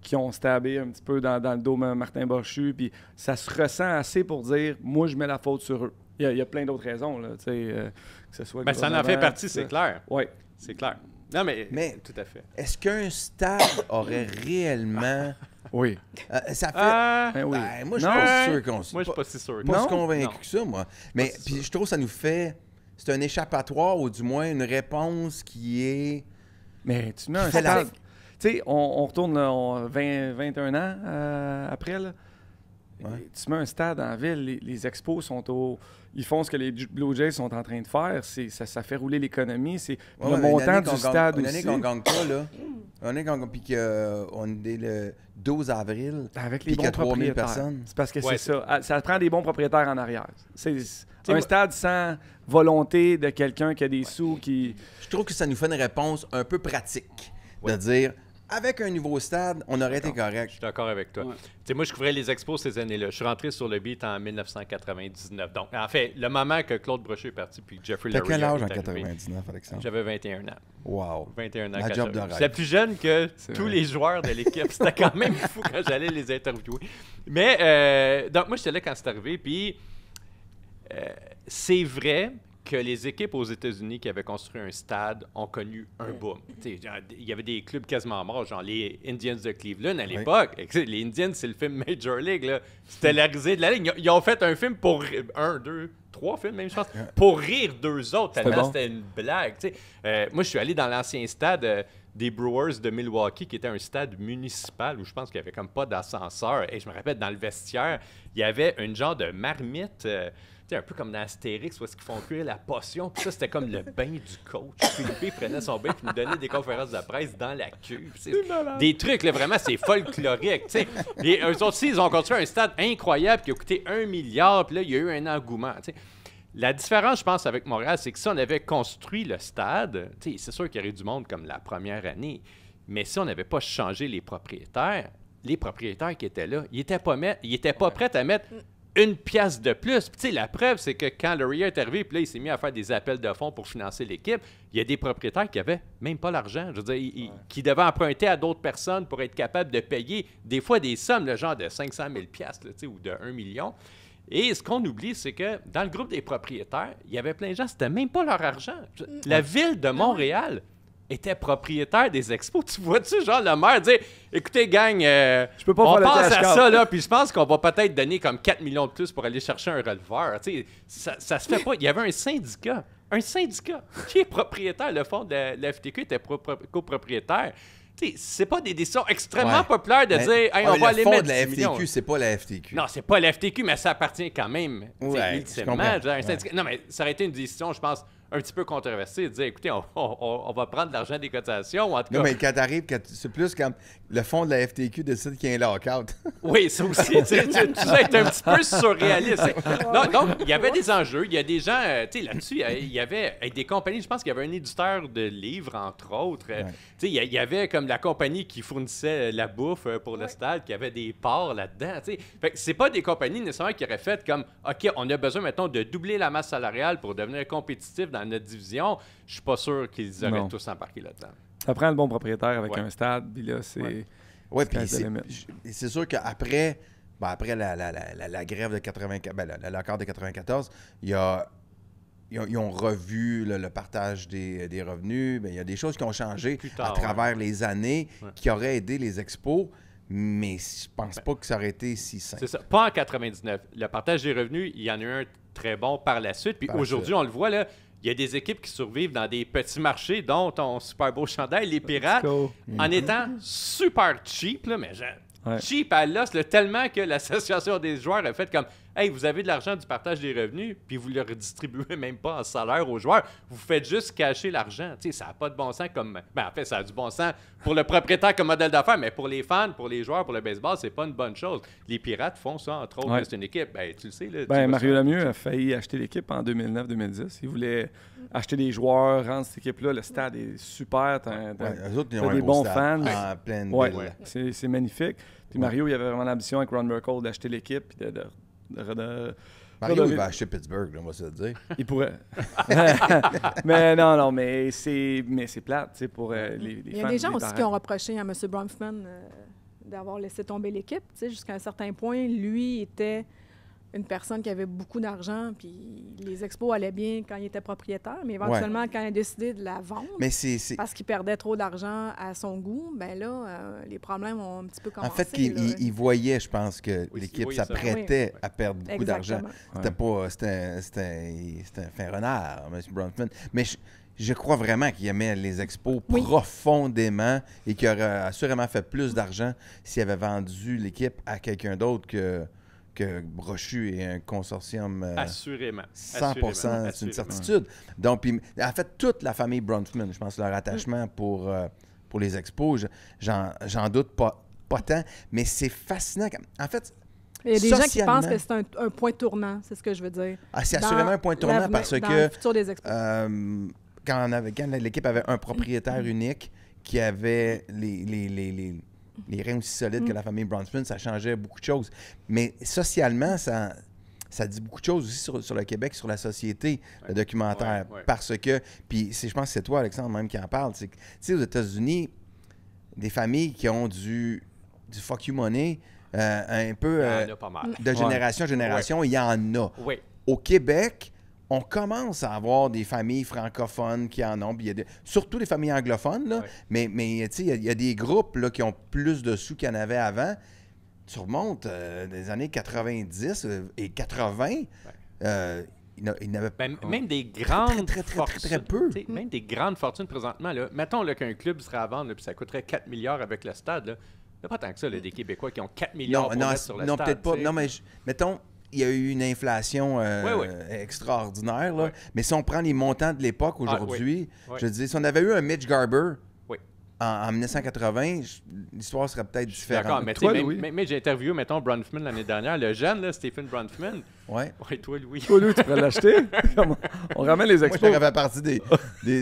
qui ont stabé un petit peu dans le dos Martin Brochu, puis ça se ressent assez pour dire, moi, je mets la faute sur eux. Il y a plein d'autres raisons, là, tu sais, que ce soit... le Ben, ça en fait gouvernement, partie, tout c'est ça. clair. Oui. C'est clair. Non, mais tout à fait. Est-ce qu'un stade aurait réellement... Oui. ça fait... Ben oui. Ben, moi, je Non. suis pas sûr qu'on... Moi, je suis pas si sûr. pas Non. si convaincu Non. que ça, moi. Mais si puis sûr. je trouve que ça nous fait... C'est un échappatoire, ou du moins une réponse qui est... Mais tu mets un fait la- stade. Tu sais, on retourne là, 21 ans après. Là. Ouais. Et tu mets un stade en ville, les expos sont au. Ils font ce que les Blue Jays sont en train de faire. Ça fait rouler l'économie. C'est Ouais, le mais montant une année du qu'on gagne- stade Une aussi. année qu'on gagne pas, là. Une année qu'on gagne... Puis qu'on est le 12 avril. Avec Puis les qu'il y a bons 3000 propriétaires. personnes. C'est parce que Ouais, c'est ça. Ça prend des bons propriétaires en arrière. C'est un moi- stade sans volonté de quelqu'un qui a des sous qui. Je trouve que ça nous fait une réponse un peu pratique. De dire, avec un nouveau stade, on aurait été Je correct. suis d'accord avec toi. Ouais. Tu sais, moi, je couvrais les expos ces années-là. Je suis rentré sur le beat en 1999. Donc, en fait, le moment que Claude Brochu est parti puis que Jeffrey T'as Lurie quel âge en est arrivé, 99, Alexandre? J'avais 21 ans. Wow. 21 ans. La quand job de j'avais- rêve. J'étais plus jeune que C'est tous vrai. les joueurs de l'équipe. C'était quand même fou quand j'allais les interviewer. Mais, donc, moi, j'étais là quand c'est arrivé. Puis, c'est vrai que les équipes aux États-Unis qui avaient construit un stade ont connu un boom. Tu sais, genre, il y avait des clubs quasiment morts, genre les Indians de Cleveland à l'époque. Les Indians, c'est le film Major League. là. C'était la risée de la ligne. Ils ont fait un film pour... 1, 2, 3 films même, je pense. Pour rire d'eux autres, tellement bon. c'était une blague. Tu sais. Moi, je suis allé dans l'ancien stade des Brewers de Milwaukee, qui était un stade municipal où je pense qu'il n'y avait comme pas d'ascenseur. Et je me rappelle, dans le vestiaire, il y avait une genre de marmite... tu sais, un peu comme dans Astérix, où est-ce qu'ils font cuire la potion. Puis ça, c'était comme le bain du coach. Philippe prenait son bain puis nous donnait des conférences de presse dans la cuve. Des trucs, là, vraiment, c'est folklorique. Tu sais. Et eux autres aussi, ils ont construit un stade incroyable qui a coûté 1 milliard. Puis là, il y a eu un engouement. Tu sais. La différence, je pense, avec Montréal, c'est que si on avait construit le stade, tu sais, c'est sûr qu'il y aurait du monde comme la première année. Mais si on n'avait pas changé les propriétaires qui étaient là, ils n'étaient pas prêts à mettre une pièce de plus. Puis, tu sais, la preuve, c'est que quand Lurie est arrivé, puis là, il s'est mis à faire des appels de fonds pour financer l'équipe, il y a des propriétaires qui n'avaient même pas l'argent. Je veux dire, qui devaient emprunter à d'autres personnes pour être capables de payer des fois des sommes, le genre de 500 000 piastres, là, tu sais, ou de 1 million. Et ce qu'on oublie, c'est que dans le groupe des propriétaires, il y avait plein de gens, c'était même pas leur argent. La ville de Montréal était propriétaire des expos. Tu vois-tu, genre, le maire dire « Écoutez, gang, Je peux pas on faire le pense cash à cow. ça, là, puis je pense qu'on va peut-être donner comme 4 millions de plus pour aller chercher un releveur. » Tu sais, ça se fait pas. Il y avait un syndicat qui est propriétaire. Le fonds de la FTQ était copropriétaire. Tu sais, c'est pas des décisions extrêmement Ouais. populaires de Mais- dire « Hey, on ouais, va le aller fond mettre de la 10 millions. FTQ, c'est pas la FTQ. Non, c'est pas la FTQ, mais ça appartient quand même. tu sais, Ouais, ultimement, je comprends. je veux dire, un syndicat- Non, mais ça aurait été une décision, je pense, un petit peu controversée, de dire, écoutez, on va prendre l'argent des cotations, ou en tout cas... Non, mais quand t'arrives, c'est plus comme le fond de la FTQ décide qu'il y a un lockout. Oui, ça aussi, tu sais, tu dois être un petit peu surréaliste. Non, donc, il y avait des enjeux, il y a des gens, tu sais, là-dessus, il y avait des compagnies, je pense qu'il y avait un éditeur de livres, entre autres. Tu sais, il y avait comme la compagnie qui fournissait la bouffe pour le stade, qui avait des parts là-dedans, tu sais. Fait que c'est pas des compagnies nécessairement qui auraient fait comme, OK, on a besoin, maintenant de doubler la masse salariale pour devenir compétitif dans dans notre division, je suis pas sûr qu'ils auraient Non. tous embarqué là-dedans. Ça prend le bon propriétaire avec Ouais. un stade, puis là, c'est... Ouais. Oui, puis Sky's the limit. c'est sûr qu'après après la grève de 94, l'accord de 94, ils ont revu le partage des revenus. Il y a des choses qui ont changé Plus tard, à travers les années Ouais. qui auraient aidé les expos, mais je pense pas que ça aurait été si simple. C'est ça. Pas en 99. Le partage des revenus, il y en a eu un très bon par la suite. Puis Par la aujourd'hui, suite. on le voit, là, il y a des équipes qui survivent dans des petits marchés, dont ton super beau chandail, les Pirates, Let's go. en étant super cheap, là, mais genre, Ouais. cheap à l'os, là, tellement que l'association des joueurs a fait comme « Hey, vous avez de l'argent du partage des revenus, puis vous le redistribuez même pas en salaire aux joueurs. Vous faites juste cacher l'argent. » Tu sais, ça n'a pas de bon sens comme... Ben, en fait, ça a du bon sens pour le propriétaire comme modèle d'affaires, mais pour les fans, pour les joueurs, pour le baseball, c'est pas une bonne chose. Les Pirates font ça, entre autres. Ouais. C'est une équipe. Ben, tu le sais. Là, tu Ben, vois Mario ça. Lemieux a failli acheter l'équipe en 2009-2010. Il voulait acheter des joueurs, rendre cette équipe-là. Le stade est super. Ouais, eux autres, ils t'as ont un des beau bons stade fans. en pleine Ouais, ville. c'est magnifique. Puis Mario, il avait vraiment l'ambition avec Ron Burkle d'acheter l'équipe puis de Mario, il redonner- va acheter Pittsburgh, là, on va se le dire. Il pourrait. mais non, mais c'est plate, tu sais, pour les Il y fans, a des gens les aussi parents. qui ont reproché à M. Bronfman d'avoir laissé tomber l'équipe. Tu sais, jusqu'à un certain point, lui était une personne qui avait beaucoup d'argent, puis les expos allaient bien quand il était propriétaire, mais éventuellement, quand il a décidé de la vendre, Mais c'est... parce qu'il perdait trop d'argent à son goût, ben là, les problèmes ont un petit peu commencé. En fait, il voyait, je pense, que Oui, il l'équipe voyait ça. s'apprêtait à perdre beaucoup d'argent. Exactement. C'était un fin renard, M. Bronfman. Mais je crois vraiment qu'il aimait les expos Oui. profondément et qu'il aurait assurément fait plus d'argent s'il avait vendu l'équipe à quelqu'un d'autre que Brochu et un consortium. Assurément. 100%, c'est une Assurément. certitude. Donc, puis, en fait, toute la famille Bronfman, je pense, leur attachement pour les expos, j'en doute pas tant, mais c'est fascinant. En fait, Il y a des gens qui socialement- pensent que c'est un point tournant, c'est ce que je veux dire. c'est Dans assurément un point tournant l'avenir- parce dans que le futur des expos. quand l'équipe avait un propriétaire unique qui avait les reins aussi solides que la famille Bronfman, ça changeait beaucoup de choses. Mais socialement, ça dit beaucoup de choses aussi sur le Québec, sur la société, le documentaire. Ouais. Parce que, puis je pense que c'est toi, Alexandre, même qui en parle, c'est que, tu sais, aux États-Unis, des familles qui ont du fuck you money, un peu Il y en a pas mal. de génération en génération, il y en a. Oui. Au Québec, on commence à avoir des familles francophones qui en ont, puis il y a surtout les familles anglophones, là, Ouais. mais tu sais, il y a des groupes là, qui ont plus de sous qu'il y en avait avant. Tu remontes des années 90 et 80, il n'avait pas. Ben, même des grandes très fortunes, peu. tu sais, même des grandes fortunes présentement. Là, mettons là, qu'un club serait à vendre, là, puis ça coûterait 4 milliards avec le stade. Là. Il n'y a pas tant que ça, là, des Québécois qui ont 4 milliards pour mettre sur le non, stade. peut-être pas. tu sais. Non, mais mettons, il y a eu une inflation extraordinaire. Là. Ouais. Mais si on prend les montants de l'époque aujourd'hui, oui. je dis, si on avait eu un Mitch Garber Oui. en 1980, l'histoire serait peut-être différente. D'accord, mais tu Toi, sais, Louis? mais j'ai interviewé, mettons, Bronfman l'année dernière, le jeune, là, Stephen Bronfman. Ouais. Ouais, toi, Louis. Toi, lui, tu pourrais l'acheter? Comment? On ramène les Moi, expos. j'aurais fait partie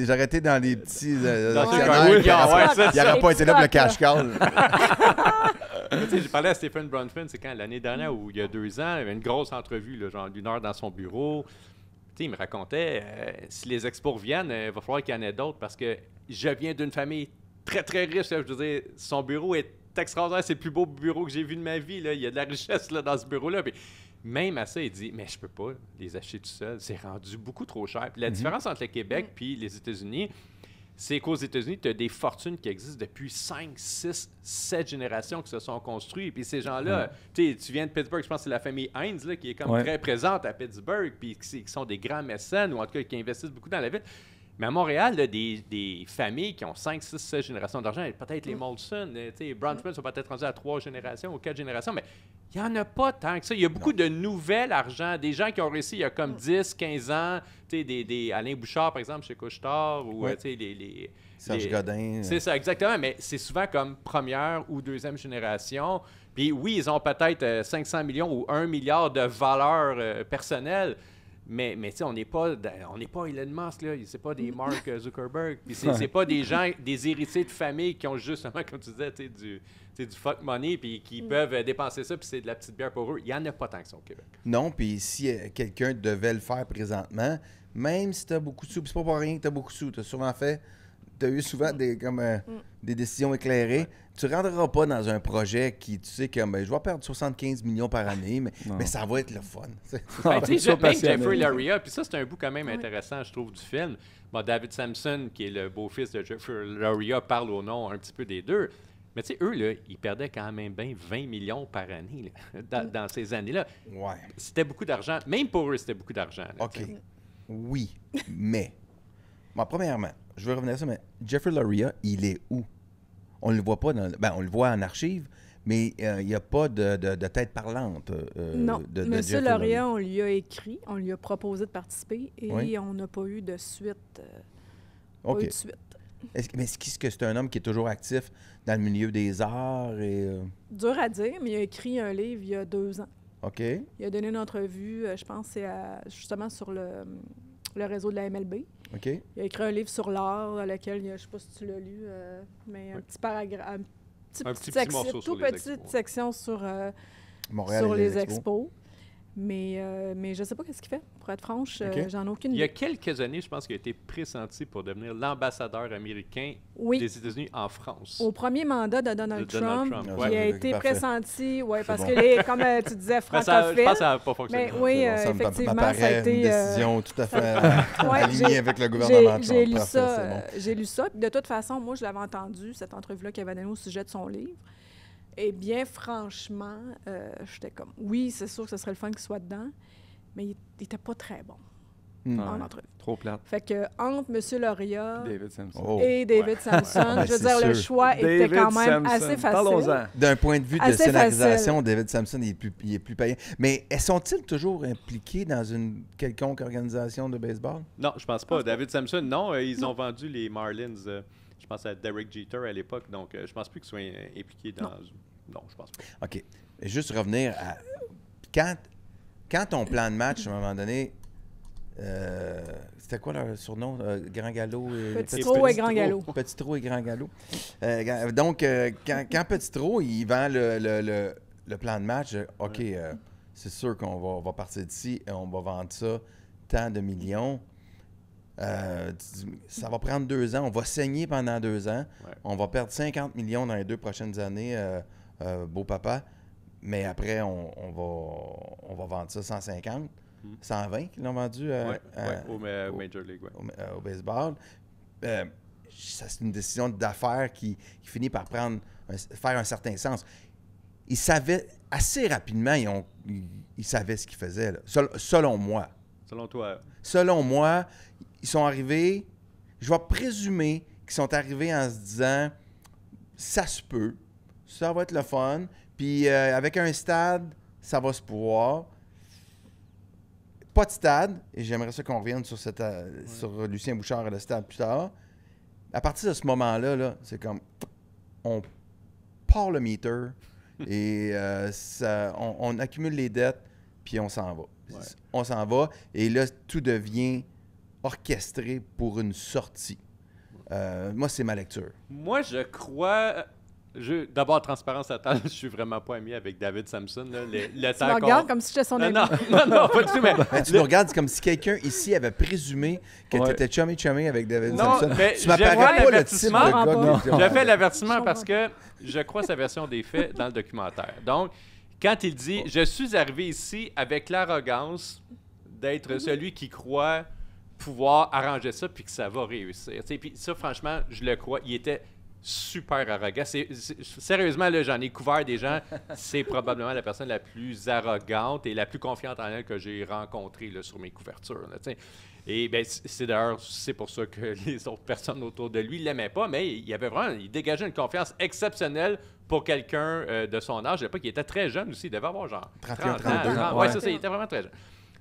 j'aurais été dans les petits Dans ceux actionnaires, qui ont- puis il ouais, aurait- c'est il n'aurait pas été là pour le cash call. Tu sais, j'ai parlé à Stephen Bronfman, c'est quand l'année dernière ou il y a 2 ans, il y avait une grosse entrevue, là, genre d'une heure dans son bureau. Tu sais, il me racontait, si les expos reviennent, il va falloir qu'il y en ait d'autres parce que je viens d'une famille très, très riche. Là, je veux dire, son bureau est extraordinaire. C'est le plus beau bureau que j'ai vu de ma vie. Là. Il y a de la richesse là, dans ce bureau-là. Puis, même à ça, il dit, mais je peux pas les acheter tout seul. C'est rendu beaucoup trop cher. Puis la différence entre le Québec et les États-Unis, c'est qu'aux États-Unis, tu as des fortunes qui existent depuis 5, 6, 7 générations qui se sont construites. Puis ces gens-là, tu viens de Pittsburgh, je pense que c'est la famille Heinz là, qui est comme très présente à Pittsburgh, puis qui sont des grands mécènes, ou en tout cas qui investissent beaucoup dans la ville. Mais à Montréal, là, des familles qui ont 5, 6, 7 générations d'argent, peut-être les Molson, Bronfman sont peut-être rendus à 3 générations ou 4 générations, mais il n'y en a pas tant que ça. Il y a beaucoup de nouvel argent, des gens qui ont réussi il y a comme 10, 15 ans, des Alain Bouchard, par exemple, chez Couche-Tard, ou Serge Godin. C'est ça, exactement, mais c'est souvent comme première ou deuxième génération. Puis oui, ils ont peut-être 500 millions ou 1 milliard de valeur personnelle, Mais tu sais, on n'est pas Elon Musk, là. C'est pas des Mark Zuckerberg. Puis c'est pas des gens, des héritiers de famille qui ont justement, comme tu disais, du fuck money, puis qui peuvent dépenser ça, puis c'est de la petite bière pour eux. Il n'y en a pas tant que ça au Québec. Non, puis si quelqu'un devait le faire présentement, même si tu as beaucoup de sous, puis c'est pas pour rien que tu as beaucoup de sous, tu as eu souvent des décisions éclairées. Tu ne rentreras pas dans un projet qui, tu sais, comme je vais perdre 75 millions par année, mais ça va être le fun. Tu sais, même Jeffrey Loria, puis ça, c'est un bout quand même intéressant, je trouve, du film. Bon, David Sampson, qui est le beau-fils de Jeffrey Loria, parle au nom un petit peu des deux. Mais tu sais, eux, là, ils perdaient quand même bien 20 millions par année là, dans ces années-là. Ouais. C'était beaucoup d'argent. Même pour eux, c'était beaucoup d'argent. Là, OK. Oui, mais... Bon, premièrement, je veux revenir à ça, mais Jeffrey Loria, il est où? On ne le voit pas on le voit en archive, mais il n'y a pas de tête parlante. Non. de Monsieur Jeffrey Loria, on lui a écrit, on lui a proposé de participer et Oui. on n'a pas eu de suite. OK. Pas eu de suite. Mais est-ce que c'est un homme qui est toujours actif dans le milieu des arts? Dur à dire, mais il a écrit un livre il y a 2 ans. OK. Il a donné une entrevue, je pense, c'est justement sur le réseau de la MLB. OK. Il a écrit un livre sur l'art, dans lequel, je ne sais pas si tu l'as lu, mais un petit paragraphe, Un petit section, morceau sur tout les petite expos. section sur Montréal sur et les expos. Mais je ne sais pas qu'est-ce qu'il fait, pour être franche. OK. J'en ai aucune Il y a idée. quelques années, je pense qu'il a été pressenti pour devenir l'ambassadeur américain Oui. des États-Unis en France. Au premier mandat de Donald De Donald Trump, Trump, il ouais. a été Parfait. pressenti, ouais, parce bon. que, comme tu disais, Ben, je francophile. pense que ça n'a pas fonctionné. Mais oui, Ça effectivement, m'apparaît ça a été... une décision tout à fait Ouais, alignée avec le gouvernement Trump. J'ai lu Parfait, ça. c'est bon. J'ai lu ça. Puis de toute façon, moi, je l'avais entendu, cette entrevue-là qu'il avait donnée au sujet de son livre. Et bien, franchement, j'étais comme, oui, c'est sûr que ce serait le fun qu'il soit dedans, mais il n'était pas très bon en Ouais. entrevue. Trop plate. Fait que entre M. Loria David Sampson. Oh. et David Sampson, Ben, je veux c'est dire, le sûr. choix était David quand même Sampson. assez facile. Parlons-en. D'un point de vue de Assez scénarisation, David Sampson il est plus payant. Mais sont-ils toujours impliqués dans une quelconque organisation de baseball? Non, je pense pas. David Sampson, non. Ils ont vendu les Marlins, je pense à Derek Jeter à l'époque. Donc, je pense plus qu'ils soient impliqués dans... Non, je pense pas. OK. Juste revenir à... Quand ton plan de match, à un moment donné... c'était quoi leur surnom? Grand Galop? Petit Trot et Grand Galop. Petit Trot et Grand Galop. Donc, quand Petit Trot, il vend le plan de match, OK, c'est sûr qu'on va partir d'ici et on va vendre ça tant de millions. Ça va prendre 2 ans. On va saigner pendant 2 ans. Ouais. On va perdre 50 millions dans les 2 prochaines années, beau papa. Mais après, on va vendre ça 150. 120 qu'ils l'ont vendu Au Major League. Ouais. au baseball. C'est une décision d'affaires qui finit par faire un certain sens. Ils savaient, assez rapidement, ils savaient ce qu'ils faisaient, là. Selon moi. Selon toi, Selon moi, ils sont arrivés, je vais présumer qu'ils sont arrivés en se disant, ça se peut, ça va être le fun, puis avec un stade, ça va se pouvoir. Pas de stade, et j'aimerais ça qu'on revienne sur sur Lucien Bouchard et le stade plus tard. À partir de ce moment-là, là, c'est comme, on part le meter et on accumule les dettes, puis on s'en va. Ouais. On s'en va, et là, tout devient orchestré pour une sortie. Moi, c'est ma lecture. moi, je crois... D'abord, transparence totale, je suis vraiment pas ami avec David Sampson. Là, le Tu me temps regardes comme si j'étais son ami. non, pas du tout, mais... Ben, tu nous regardes, c'est comme si quelqu'un ici avait présumé que Ouais. tu étais chummy avec David Non, Sampson. mais Tu je m'apparais vois pas le type de l'avertissement. gars. J'ai fait l'avertissement Je parce que je crois sa version des faits dans le documentaire. Donc, quand il dit « Je suis arrivé ici avec l'arrogance d'être celui qui croit pouvoir arranger ça puis que ça va réussir. » Tu sais, puis ça, franchement, je le crois. Il était super arrogant. Sérieusement, là, j'en ai couvert des gens. C'est probablement la personne la plus arrogante et la plus confiante en elle que j'ai rencontrée là, sur mes couvertures. Là, tu sais. Et ben, c'est pour ça que les autres personnes autour de lui ne l'aimaient pas, mais il dégageait une confiance exceptionnelle pour quelqu'un de son âge. Je ne sais pas qu'il était très jeune aussi, il devait avoir genre 31, 30 ans. 32. Ouais, Ouais. ça, il était vraiment très jeune.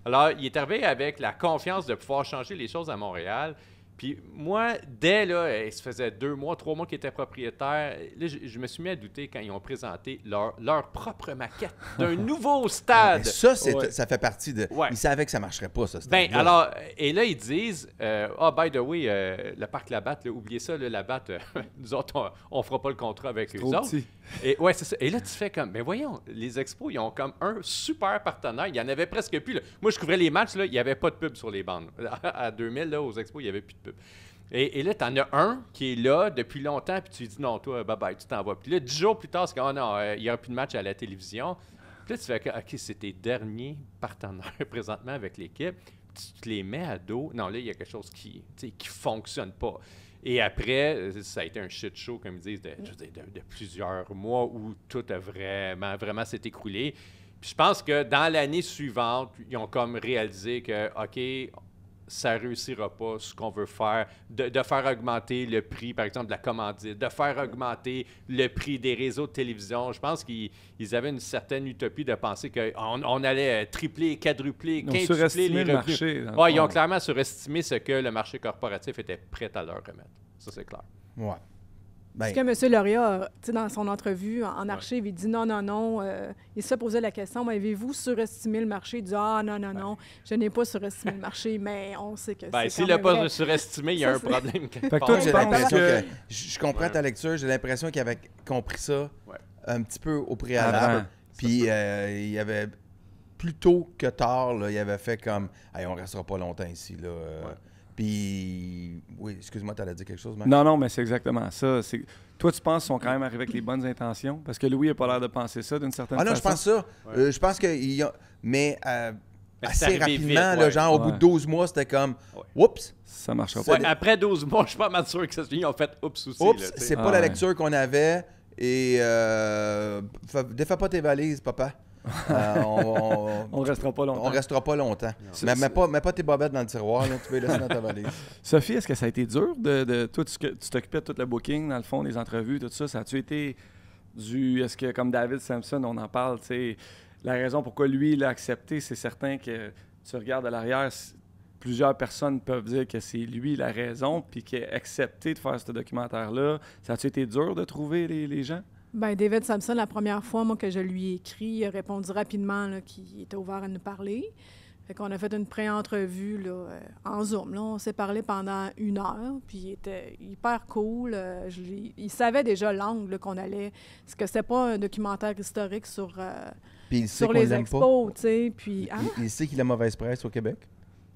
Alors, il est arrivé avec la confiance de pouvoir changer les choses à Montréal. Puis moi, dès là, ça faisait 2 mois, 3 mois qu'ils étaient propriétaires, là, je me suis mis à douter quand ils ont présenté leur propre maquette d'un nouveau stade. Mais ça, Ouais. ça fait partie de... Ouais. Ils savaient que ça marcherait pas, ça. Ben, alors, et là, ils disent, by the way, le parc Labatt, là, oubliez ça, là, Labatt, nous autres, on fera pas le contrat avec eux Trop autres. petit. Et, ouais, c'est ça. Et là, tu fais comme, mais voyons, les expos, ils ont comme un super partenaire. Il y en avait presque plus. Là. Moi, je couvrais les matchs, là, il n'y avait pas de pub sur les bandes. À 2000, là, aux expos, il n'y avait plus de pub. Et là, tu en as un qui est là depuis longtemps, puis tu lui dis non, toi, bye-bye, tu t'en vas. Puis là, 10 jours plus tard, c'est comme, oh non, il n'y aura plus de match à la télévision. Puis là, tu fais que, OK, c'est tes derniers partenaires présentement avec l'équipe. Tu te les mets à dos. Non, là, il y a quelque chose qui fonctionne pas. Et après, ça a été un shit show, comme ils disent, de plusieurs mois où tout a vraiment s'est écroulé. Puis je pense que dans l'année suivante, ils ont comme réalisé que, OK, ça ne réussira pas ce qu'on veut faire, de faire augmenter le prix, par exemple, de la commandite, de faire augmenter le prix des réseaux de télévision. Je pense qu'ils avaient une certaine utopie de penser qu'on allait tripler, quadrupler, Ils ont quintupler surestimé les le revenus. marché. dans le Ouais, ils ont fond. clairement surestimé ce que le marché corporatif était prêt à leur remettre. Ça, c'est clair. Ouais. Ben, Ce que M. Lauria, dans son entrevue en archive, il dit non. Il se posait la question, mais avez-vous surestimé le marché? Il dit non, je n'ai pas surestimé le marché, mais on sait que Ben, c'est s'il quand n'a même pas vrai. surestimé, il y a Ça, un c'est- problème. quelque Fait que part. toi, tu j'ai penses l'impression que- que... Je comprends ta lecture. J'ai l'impression qu'il avait compris ça Ouais. un petit peu au préalable. Avant. Puis il avait... Plus tôt que tard, là, il avait fait comme... Hey, on restera pas longtemps ici, là. Puis... Oui, excuse-moi, t'allais dire quelque chose, Max? Non, mais c'est exactement ça. Toi, tu penses qu'ils sont quand même arrivés avec les bonnes intentions? Parce que Louis n'a pas l'air de penser ça d'une certaine Ah non, façon. je pense ça. Ouais. Je pense qu'il a... Mais c'est assez arrivé rapidement, vite, là, ouais. genre au bout Ouais. de 12 mois, c'était comme... Ouais. Oups! Ça marchera Ça- pas. Ouais, après 12 mois, je suis pas mal sûr que ça ils ont fait oups aussi. Oups, là, tu sais. c'est pas Ah la ouais. lecture qu'on avait. Et défais pas tes valises, papa. On restera pas longtemps. on restera pas longtemps. C'est- Mais mets pas tes bobettes dans le tiroir, là, tu peux les laisser dans ta valise. Sophie, est-ce que ça a été dur de toi, tu t'occupais de tout le booking, dans le fond, les entrevues, tout ça? Ça a-tu été est-ce que, comme David Sampson, on en parle, tu sais, la raison pourquoi lui, il a accepté, c'est certain que tu regardes à l'arrière, plusieurs personnes peuvent dire que c'est lui la raison, puis qu'il a accepté de faire ce documentaire-là. Ça a-tu été dur de trouver les gens? Ben, David Sampson, la première fois moi, que je lui ai écrit, il a répondu rapidement là, qu'il était ouvert à nous parler. Fait qu'on a fait une pré-entrevue là, en Zoom. Là. On s'est parlé pendant 1 heure, puis il était hyper cool. Il savait déjà l'angle là, qu'on allait. Parce que c'était pas un documentaire historique sur Puis il sait sur qu'on les l'aime pas. expos, tu sais. Puis, hein? Il sait qu'il a mauvaise presse au Québec.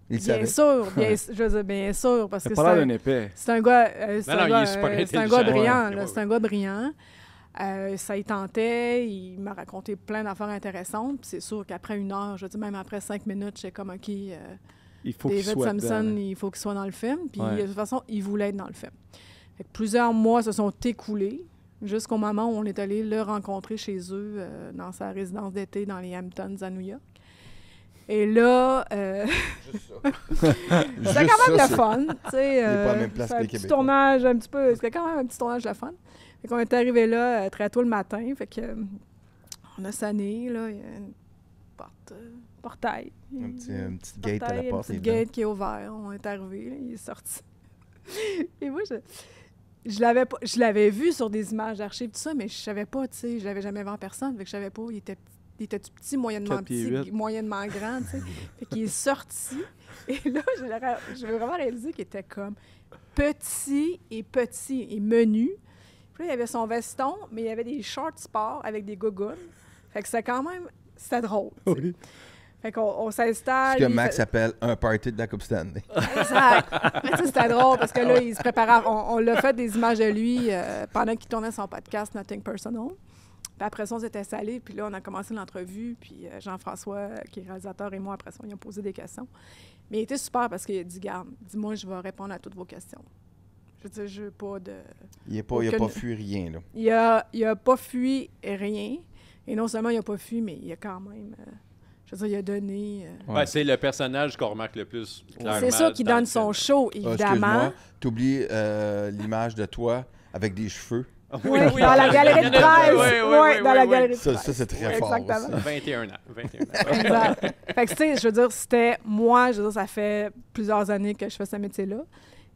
Il le Bien savait. sûr, je veux dire, bien sûr, parce T'as que pas l'air d'un épais. c'est un gars, Non, non, il est super c'est un intelligent. gars brillant, Ouais, là, ouais, c'est un gars brillant. Ça y tentait, il m'a raconté plein d'affaires intéressantes. Puis c'est sûr qu'après 1 heure, je veux dire, même après 5 minutes, j'étais comme, OK, Il faut qu'il David soit Sampson, dedans. il faut qu'il soit dans le film. Puis Ouais. de toute façon, il voulait être dans le film. Fait que plusieurs mois se sont écoulés jusqu'au moment où on est allé le rencontrer chez eux dans sa résidence d'été dans les Hamptons à New York. Et là, c'était quand même le fun. Tu sais, pas à la même place c'est que un les petit Québécois. tournage un petit peu. C'était quand même un petit tournage de fun. Fait qu'on est arrivé là très tôt le matin. Fait que on a sonné, là. Il y a une portail. Un petit gate à la Portail, porte. une petite évidemment. gate qui est ouvert. On est arrivé, là, il est sorti. Et moi, je l'avais vu sur des images d'archives, tout ça, mais je savais pas, tu sais, je l'avais jamais vu en personne, fait que je savais pas, il était tout petit, moyennement 4 pieds petit, 8. moyennement grand, tu sais. Fait qu'il est sorti, et là, je vais vraiment réaliser qu'il était comme petit et menu. Puis là, il avait son veston, mais il y avait des shorts sport avec des gougounes. Fait que c'était drôle, tu sais. Oui. Fait qu'on s'installe. Ce que il Max fait- appelle un party de la Coupe Stanley. Exact. Mais tu sais, c'était drôle parce que là, il se préparait. On l'a fait des images de lui pendant qu'il tournait son podcast Nothing Personal. Puis après ça, on s'est installés. Puis là, on a commencé l'entrevue. Puis Jean-François, qui est réalisateur, et moi, après ça, ils ont posé des questions. Mais il était super parce qu'il a dit, garde, dis-moi, je vais répondre à toutes vos questions. Je veux dire, je veux pas de... Il n'a Aucune- pas fui rien, là. Il a pas fui rien. Et non seulement il a pas fui, mais il a quand même... je veux dire, il a donné... Ouais. Ouais, c'est le personnage qu'on remarque le plus clairement. c'est ça qui dans donne le son film. show, Ah, évidemment. excuse-moi, t'oublies l'image de toi avec des cheveux. Oui, dans la galerie de presse. Oui, dans la galerie de Ça, presse. c'est très fort Exactement. aussi. 21 ans. 21 ans. Exact. Fait que, tu sais, je veux dire, c'était moi, je veux dire, ça fait plusieurs années que je fais ce métier-là.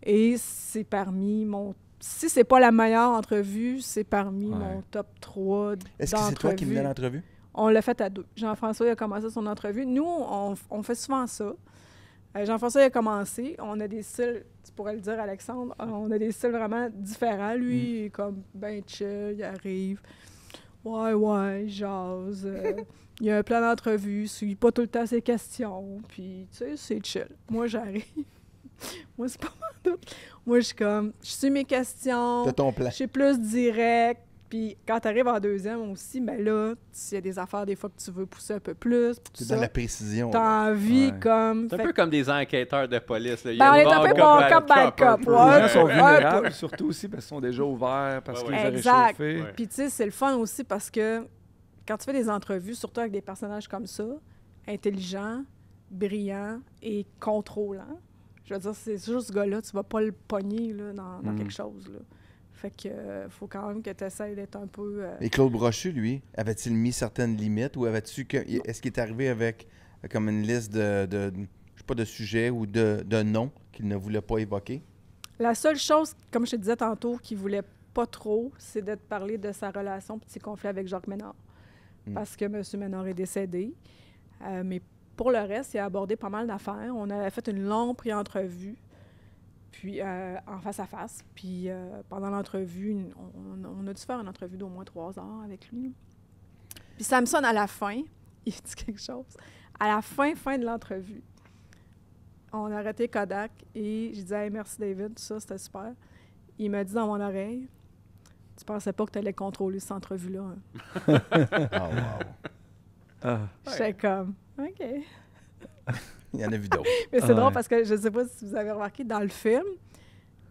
Et c'est parmi mon... Si c'est pas la meilleure entrevue, c'est parmi Ouais. mon top 3 Est-ce que c'est toi qui d'entrevues. menais l'entrevue? On l'a fait à 2. Jean-François il a commencé son entrevue. Nous, on fait souvent ça. Jean-François il a commencé. On a des styles, tu pourrais le dire, Alexandre, on a des styles vraiment différents. Lui, il est comme ben chill, il arrive. Ouais, il jase. Il y a un plan d'entrevue, il suit pas tout le temps ses questions. Puis, tu sais, c'est chill. Moi, j'arrive. Moi, c'est pas mal tout. Moi, je suis comme, je suis mes questions. T'as ton plan. Je suis plus direct. Puis quand tu arrives en deuxième aussi, ben là, s'il y a des affaires des fois que tu veux pousser un peu plus, tout C'est ça, dans la précision. t'as envie Ouais. comme... C'est un fait peu comme des enquêteurs de police. Là. Il y Ben, a on le est un peu bon bon cop, bad cop, un ouais. peu. Les gens sont Ouais. vulnérables, surtout aussi parce qu'ils sont déjà ouverts, parce Ouais, qu'ils ouais. ont Exact. réchauffé. Ouais. Puis tu sais, c'est le fun aussi parce que quand tu fais des entrevues, surtout avec des personnages comme ça, intelligents, brillants et contrôlants, je veux dire, c'est juste ce gars-là, tu vas pas le pogner là, dans quelque chose. Là. Fait que faut quand même que tu essaies d'être un peu... Et Claude Brochu, lui, avait-il mis certaines limites ou est-ce qu'il est arrivé avec comme une liste je sais pas, de sujets ou de noms qu'il ne voulait pas évoquer? La seule chose, comme je te disais tantôt, qu'il voulait pas trop, c'est de te parler de sa relation et de ses conflits avec Jacques Ménard. Parce que M. Ménard est décédé. Mais pour le reste, il a abordé pas mal d'affaires. On a fait une longue pré-entrevue, puis en face à face. Puis pendant l'entrevue, on a dû faire une entrevue d'au moins 3 heures avec lui. Puis Samson, à la fin, il dit quelque chose. À la fin de l'entrevue, on a arrêté Kodak et j'ai dit hey, merci David, tout ça, c'était super. Il m'a dit dans mon oreille, tu pensais pas que tu allais contrôler cette entrevue-là. Hein? Oh, wow. Ah. J'étais comme, OK. Il y en a vu d'autres. Mais c'est Ouais. drôle parce que je ne sais pas si vous avez remarqué, dans le film,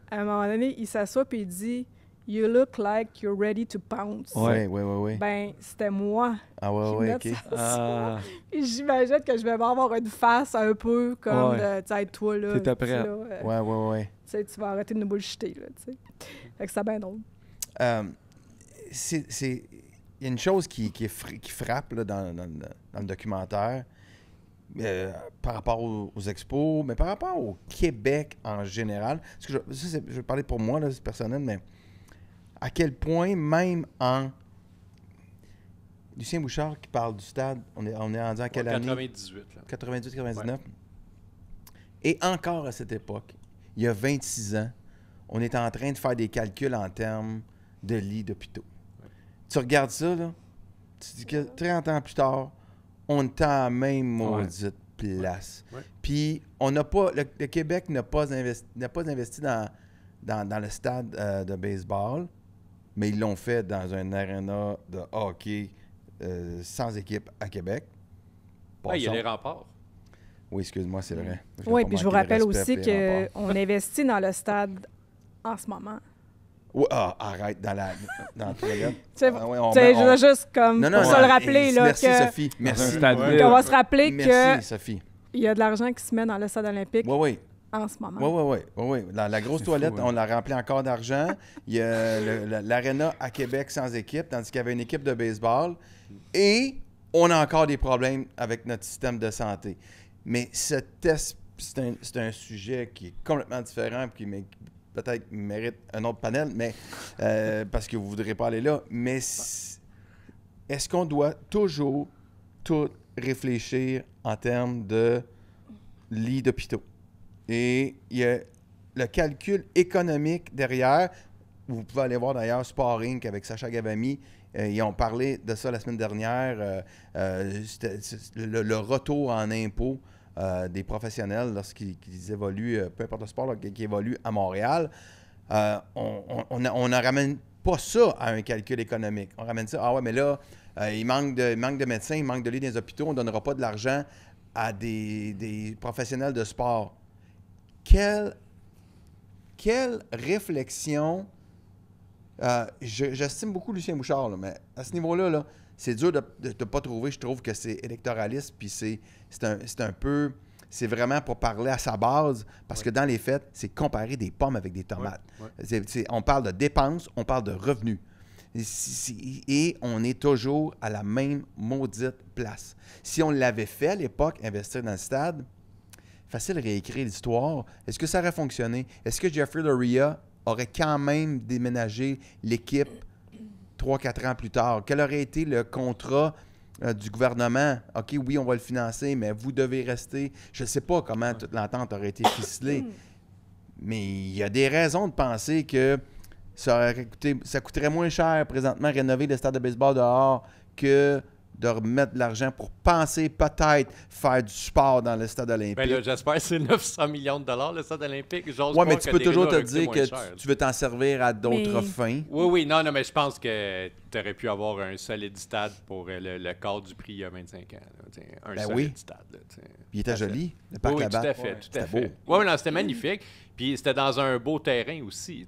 à un moment donné, il s'assoit et il dit « You look like you're ready to pounce Oui. Ben, c'était moi Ah qui ouais, venais OK. de s'asseoir. Ah. Et j'imagine que je vais avoir une face un peu comme Ouais. de, tu sais, toi, là, T'étais tu prête. là, Ouais. tu sais, tu vas arrêter de nous bullshiter, là, tu sais. Fait que c'est bien drôle. Il y a une chose qui frappe là, dans le documentaire par rapport aux expos, mais par rapport au Québec en général. Parce que je vais parler pour moi, là, c'est personnel, mais à quel point, même en... Lucien Bouchard qui parle du stade, on est rendu à quelle année? 98. Là. 98-99. Et encore à cette époque, il y a 26 ans, on est en train de faire des calculs en termes de lits d'hôpitaux. Tu regardes ça, là, tu dis que 30 ans plus tard, on est à la même maudite place. Ouais. Puis, on n'a pas... Le Québec n'a pas investi dans le stade de baseball, mais ils l'ont fait dans un aréna de hockey sans équipe à Québec. Ouais, il y a Passons. les remparts. Oui, excuse-moi, c'est vrai. Oui, puis je vous rappelle aussi que qu'on investit dans le stade en ce moment. Arrête, dans la toilette. Tu sais, Ah ouais, tu sais, je veux juste comme Non, pour se ouais, le rappeler, là, merci, que... Sophie. Merci. un stade Ouais. vide. qu'on va se rappeler Merci, Sophie. qu'il y a de l'argent qui se met dans le stade olympique Oui. en ce moment. Oui. La grosse C'est toilette, fou, hein. on l'a remplie encore d'argent. Il y a l'aréna à Québec sans équipe, tandis qu'il y avait une équipe de baseball. Et on a encore des problèmes avec notre système de santé. Mais ce test, c'est un sujet qui est complètement différent, qui peut-être mérite un autre panel, mais parce que vous ne voudrez pas aller là. Mais est-ce qu'on doit toujours tout réfléchir en termes de lits d'hôpitaux? Et il y a le calcul économique derrière. Vous pouvez aller voir d'ailleurs Sport Inc. avec Sacha Gavami. Ils ont parlé de ça la semaine dernière. C'était le retour en impôts des professionnels lorsqu'ils évoluent, peu importe le sport, là, qui évolue à Montréal. On ne ramène pas ça à un calcul économique. On ramène ça, ah ouais, mais là, il manque de médecins, il manque de lits dans les hôpitaux, on ne donnera pas de l'argent à des professionnels de sport. Quelle réflexion... j'estime beaucoup Lucien Bouchard, là, mais à ce niveau-là, là, c'est dur de ne pas trouver. Je trouve que c'est électoraliste, puis c'est un peu... C'est vraiment pour parler à sa base, parce que dans les faits, c'est comparer des pommes avec des tomates. Ouais. On parle de dépenses, on parle de revenus. Et on est toujours à la même maudite place. Si on l'avait fait à l'époque, investir dans le stade, facile à réécrire l'histoire. Est-ce que ça aurait fonctionné? Est-ce que Jeffrey Loria aurait quand même déménagé l'équipe 3-4 ans plus tard? Quel aurait été le contrat du gouvernement? OK, oui, on va le financer, mais vous devez rester. Je ne sais pas comment toute l'entente aurait été ficelée, mais il y a des raisons de penser que ça coûterait moins cher présentement rénover le stade de baseball dehors que de remettre de l'argent pour penser peut-être faire du sport dans le stade olympique. Ben là, j'espère que c'est 900 millions de dollars, le stade olympique. Oui, mais tu peux toujours te dire que tu veux t'en servir à d'autres fins. Oui, non, mais je pense que tu aurais pu avoir un solide stade pour le quart du prix il y a 25 ans. Là, un solide stade. Là, il était joli, le parc là-bas. Tout à fait, tout à fait. Oui, non, c'était magnifique. Puis c'était dans un beau terrain aussi.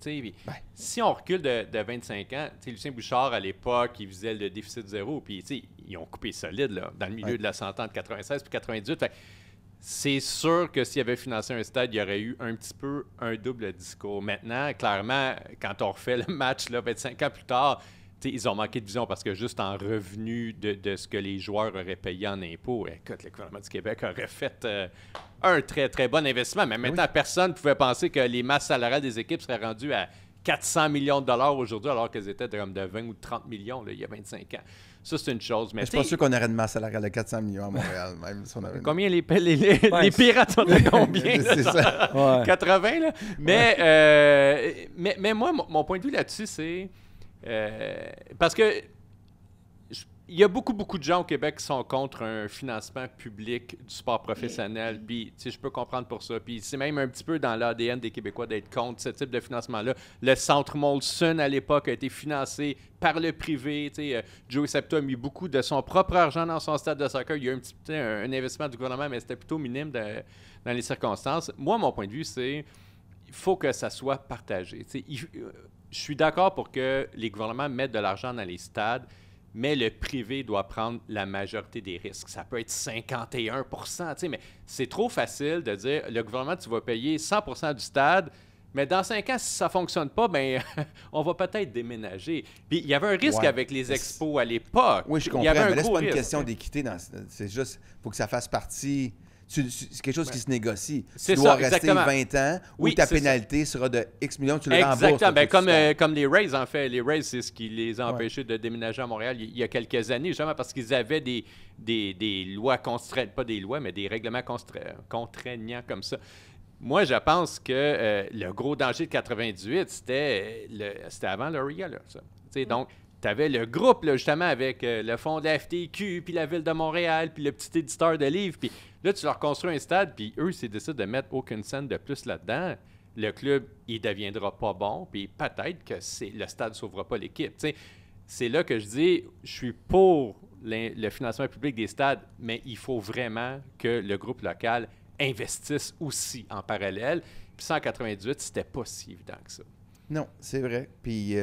Si on recule de 25 ans, Lucien Bouchard, à l'époque, il visait le déficit zéro. Puis ils ont coupé solide là, dans le milieu de la centente 96 puis 98. Fait, c'est sûr que s'il avait financé un stade, il y aurait eu un petit peu un double discours. Maintenant, clairement, quand on refait le match là, 25 ans plus tard, ils ont manqué de vision parce que juste en revenu de ce que les joueurs auraient payé en impôts, écoute, le gouvernement du Québec aurait fait un très, très bon investissement. Mais maintenant, personne ne pouvait penser que les masses salariales des équipes seraient rendues à 400 millions de dollars aujourd'hui, alors qu'elles étaient comme de 20 ou de 30 millions là, il y a 25 ans. Ça, c'est une chose. Mais je suis pas sûr qu'on aurait une masse salariale de 400 millions à Montréal, même si on avait... Combien les Pirates sont à combien? C'est ça. 80, là? Mais moi, mon point de vue là-dessus, c'est... parce que il y a beaucoup de gens au Québec qui sont contre un financement public du sport professionnel. Puis, je peux comprendre pour ça. Puis, c'est même un petit peu dans l'ADN des Québécois d'être contre ce type de financement-là. Le Centre Molson, à l'époque, a été financé par le privé. Joey Saputo a mis beaucoup de son propre argent dans son stade de soccer. Il y a eu un investissement du gouvernement, mais c'était plutôt minime dans les circonstances. Moi, mon point de vue, c'est il faut que ça soit partagé. Je suis d'accord pour que les gouvernements mettent de l'argent dans les stades, mais le privé doit prendre la majorité des risques. Ça peut être 51 mais c'est trop facile de dire le gouvernement, tu vas payer 100 du stade, mais dans 5 ans, si ça ne fonctionne pas, ben on va peut-être déménager. Puis il y avait un risque avec les expos à l'époque. Oui, je comprends, mais là, c'est pas une question d'équité. C'est juste, il faut que ça fasse partie... C'est quelque chose qui se négocie. Tu dois rester 20 ans ou ta pénalité sera de X millions, tu le rembourses. Exactement. Comme les Rays, en fait. Les Rays, c'est ce qui les a empêchés de déménager à Montréal il y a quelques années, justement parce qu'ils avaient des lois contraignantes, pas des lois, mais des règlements contraignants comme ça. Moi, je pense que le gros danger de 98, c'était avant Loria, là, ça. Donc, tu avais le groupe, là, justement, avec le fonds de la FTQ, puis la Ville de Montréal, puis le petit éditeur de livres. Puis là, tu leur construis un stade, puis eux, s'ils décident de mettre aucune scène de plus là-dedans, le club, il ne deviendra pas bon, puis peut-être que le stade ne sauvera pas l'équipe. T'sais, c'est là que je dis, je suis pour le financement public des stades, mais il faut vraiment que le groupe local investisse aussi en parallèle. Puis 198, c'était pas si évident que ça. Non, c'est vrai. Puis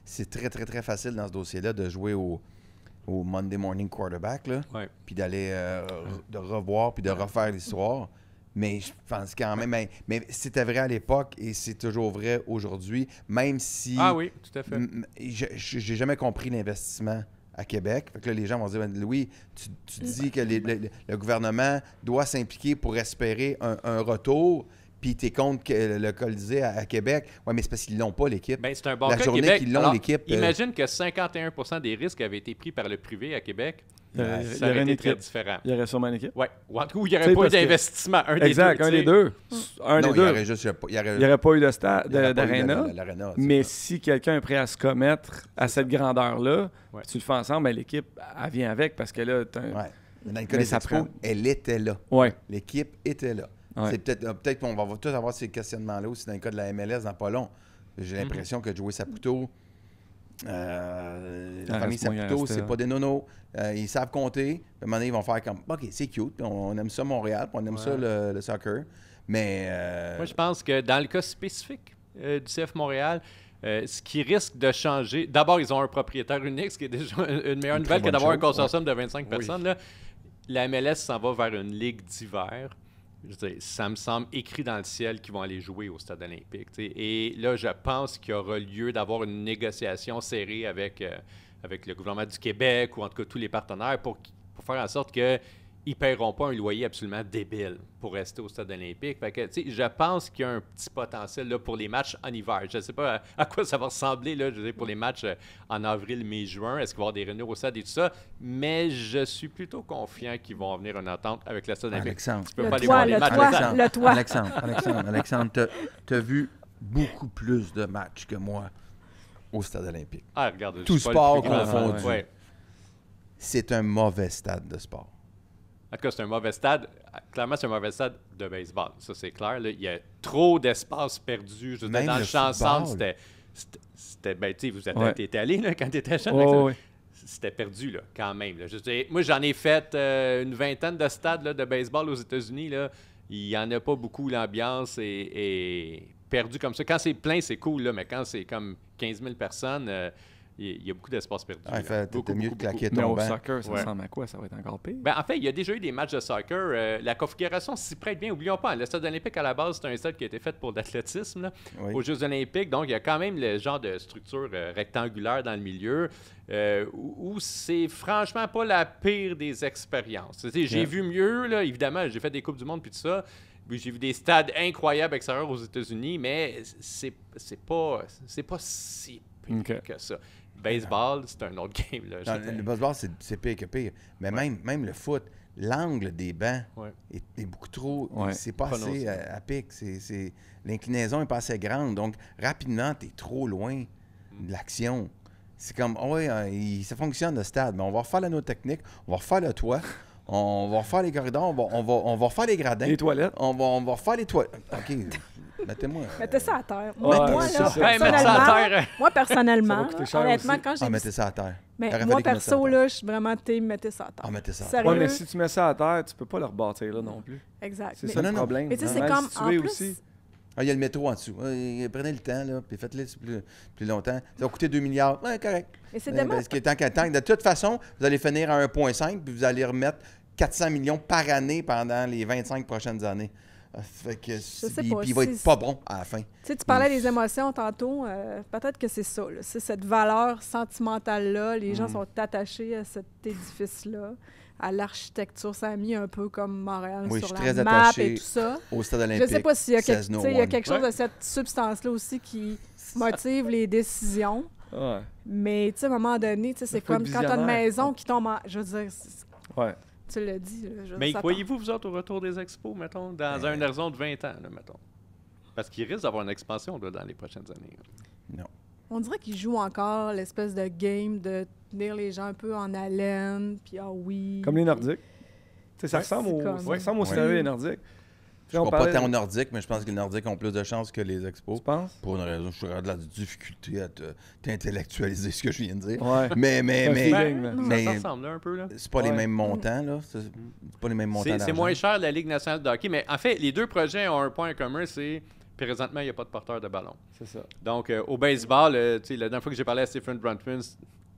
c'est très, très, très facile dans ce dossier-là de jouer au Monday morning quarterback, là, puis d'aller de revoir puis de refaire l'histoire. Mais je pense quand même... Mais c'était vrai à l'époque et c'est toujours vrai aujourd'hui, même si... Ah oui, tout à fait. J'ai jamais compris l'investissement à Québec. Fait que là, les gens vont dire, Louis, tu dis que le gouvernement doit s'impliquer pour espérer un retour... Puis t'es contre le Colisée à Québec. Oui, mais c'est parce qu'ils l'ont pas, l'équipe. Bien, c'est un bon La cas journée Québec. qu'ils l'ont, l'équipe... Imagine que 51 des risques avaient été pris par le privé à Québec. Ça aurait été très différent. Il y aurait sûrement une équipe. Oui. Ou il n'y aurait pas eu d'investissement. Exact, un des deux. Un des deux. Il n'y aurait pas eu de stade d'aréna. Mais ça. si quelqu'un est prêt à se commettre à cette grandeur-là, tu le fais ensemble, l'équipe, elle vient avec parce que là... Dans le cas des Expos, elle était là. L'équipe était là. C'est peut-être qu'on va tous avoir ces questionnements-là aussi dans le cas de la MLS dans pas long. J'ai l'impression que Joey Saputo, la famille Saputo, c'est pas des nonos. Ils savent compter. Puis à un moment donné, ils vont faire comme OK, c'est cute. On aime ça Montréal, puis on aime ça le soccer. Mais. Moi, je pense que dans le cas spécifique du CF Montréal, ce qui risque de changer. D'abord, ils ont un propriétaire unique, ce qui est déjà une meilleure nouvelle que d'avoir un consortium de 25 personnes. Là. La MLS s'en va vers une ligue d'hiver. Je veux dire, ça me semble écrit dans le ciel qu'ils vont aller jouer au Stade olympique. T'sais. Et là, je pense qu'il y aura lieu d'avoir une négociation serrée avec le gouvernement du Québec ou en tout cas tous les partenaires pour faire en sorte qu'il ils ne paieront pas un loyer absolument débile pour rester au stade olympique. Fait que, tu sais, je pense qu'il y a un petit potentiel là, pour les matchs en hiver. Je ne sais pas à quoi ça va ressembler là, je veux dire, pour les matchs en avril, mai, juin. Est-ce qu'il va y avoir des réunions au stade et tout ça? Mais je suis plutôt confiant qu'ils vont venir une entente avec le stade olympique. Alexandre. Tu peux pas aller voir les matchs. Alexandre, t'as vu beaucoup plus de matchs que moi au stade olympique. Ah, regarde, Tout je suis pas sport le plus grand fan. confondu. Ouais. C'est un mauvais stade de sport. En tout cas, c'est un mauvais stade. Clairement, c'est un mauvais stade de baseball. Ça, c'est clair. Là. Il y a trop d'espace perdu. Je veux dire, Même dans le le champ centre, football. c'était ben, tu sais, vous Ouais. étiez allé là, quand tu étais jeune. Ouais, là, ouais. C'était perdu, là, quand même. Là. Je veux dire, moi, j'en ai fait une vingtaine de stades là, de baseball aux États-Unis. Là. Il n'y en a pas beaucoup. L'ambiance est perdue comme ça. Quand c'est plein, c'est cool, là, mais quand c'est comme 15 000 personnes, il y a beaucoup d'espace perdu. Ouais, là. t'étais mieux de claquer Mais ton au banc. soccer, ça Ouais. ressemble à quoi? Ça va être encore pire. Ben, en fait, il y a déjà eu des matchs de soccer. La configuration s'y prête bien. Oublions pas, le stade olympique, à la base, c'est un stade qui a été fait pour l'athlétisme là, Oui. aux Jeux olympiques. Donc, il y a quand même le genre de structure rectangulaire dans le milieu où c'est franchement pas la pire des expériences. Tu sais, j'ai Yeah. vu mieux, là, évidemment. J'ai fait des Coupes du Monde puis tout ça. Puis j'ai vu des stades incroyables extérieurs aux États-Unis, mais c'est pas si pire OK. que ça. Baseball, c'est un autre game. Là. Non, le baseball, c'est pire que pire. Mais même le foot, l'angle des bancs Ouais. est beaucoup trop... Ouais. C'est pas assez Prononcé. à pic. L'inclinaison n'est pas assez grande. Donc, rapidement, tu es trop loin de l'action. C'est comme, ça fonctionne le stade, mais on va refaire la note technique, on va refaire le toit, on va refaire les corridors, on va refaire les gradins. Les toilettes. On va refaire les toilettes. OK, mettez-moi... Mettez ça à terre. Ouais, Moi, c'est là, ça. Ouais, mettre ça à terre. moi, Ça personnellement, va coûter là, cher honnêtement, aussi. quand j'ai mettez ça à terre. mais Aurait moi, fallu qu'ils mettent ça à perso, terre. là, je suis vraiment team, mettez ça à terre. Mettez ça à terre. Sérieux? Ouais, mais si tu mets ça à terre, tu peux pas le rebâtir là non plus. Exact. C'est Mais- ça le non. problème. Mais tu sais, c'est Mal comme, en situé plus, aussi. Il y a le métro en dessous. Prenez le temps, là, puis faites-le plus longtemps. Ça va coûter 2 milliards. Ouais, correct. mais c'est dommage. Parce que tant de toute façon, vous allez finir à 1,5 puis vous allez remettre 400 millions par année pendant les 25 prochaines années. Fait que sais puis pas, il va être pas bon à la fin. Tu sais, tu parlais des émotions tantôt. Peut-être que c'est ça. Là. C'est cette valeur sentimentale-là. Les gens sont attachés à cet édifice-là, à l'architecture. Ça a mis un peu comme Montréal Oui, je sur suis la très map attaché et tout ça. Au stade Je olympique. ne sais pas s'il y a, tu sais, il y a quelque chose Ouais. de cette substance-là aussi qui motive les décisions. Ouais. Mais tu sais, à un moment donné, tu sais, c'est faut être comme quand tu as une visionnaire. maison qui tombe en... Je veux dire, Ouais. tu l'as dit. Là, je veux dire, Mais ça croyez-vous, vous autres, au retour des expos, mettons, dans un horizon de 20 ans, là, mettons? Parce qu'il risque d'avoir une expansion là, dans les prochaines années. Non. On dirait qu'ils jouent encore l'espèce de game de tenir les gens un peu en haleine, puis ah oui. Comme les Nordiques. Tu sais, ça Ouais, ressemble c'est au, comme- ça ressemble au Ouais. scénario des Nordiques. Je on ne crois parlait pas tant de- aux Nordiques, mais je pense que les Nordiques ont plus de chances que les expos. Tu penses? Pour une raison, je suis de la difficulté à t'intellectualiser ce que je viens de dire. Ouais. Mais C'est un feeling, là. mais- Ça ressemble là, un peu, là. c'est pas les Ouais. mêmes montants, là. C'est pas les mêmes montants C'est d'argent. moins cher la Ligue nationale de hockey, mais en fait, les deux projets ont un point commun, c'est présentement, il n'y a pas de porteur de ballon. C'est ça. Donc, au baseball, tu sais, la dernière fois que j'ai parlé à Stephen Bruntman,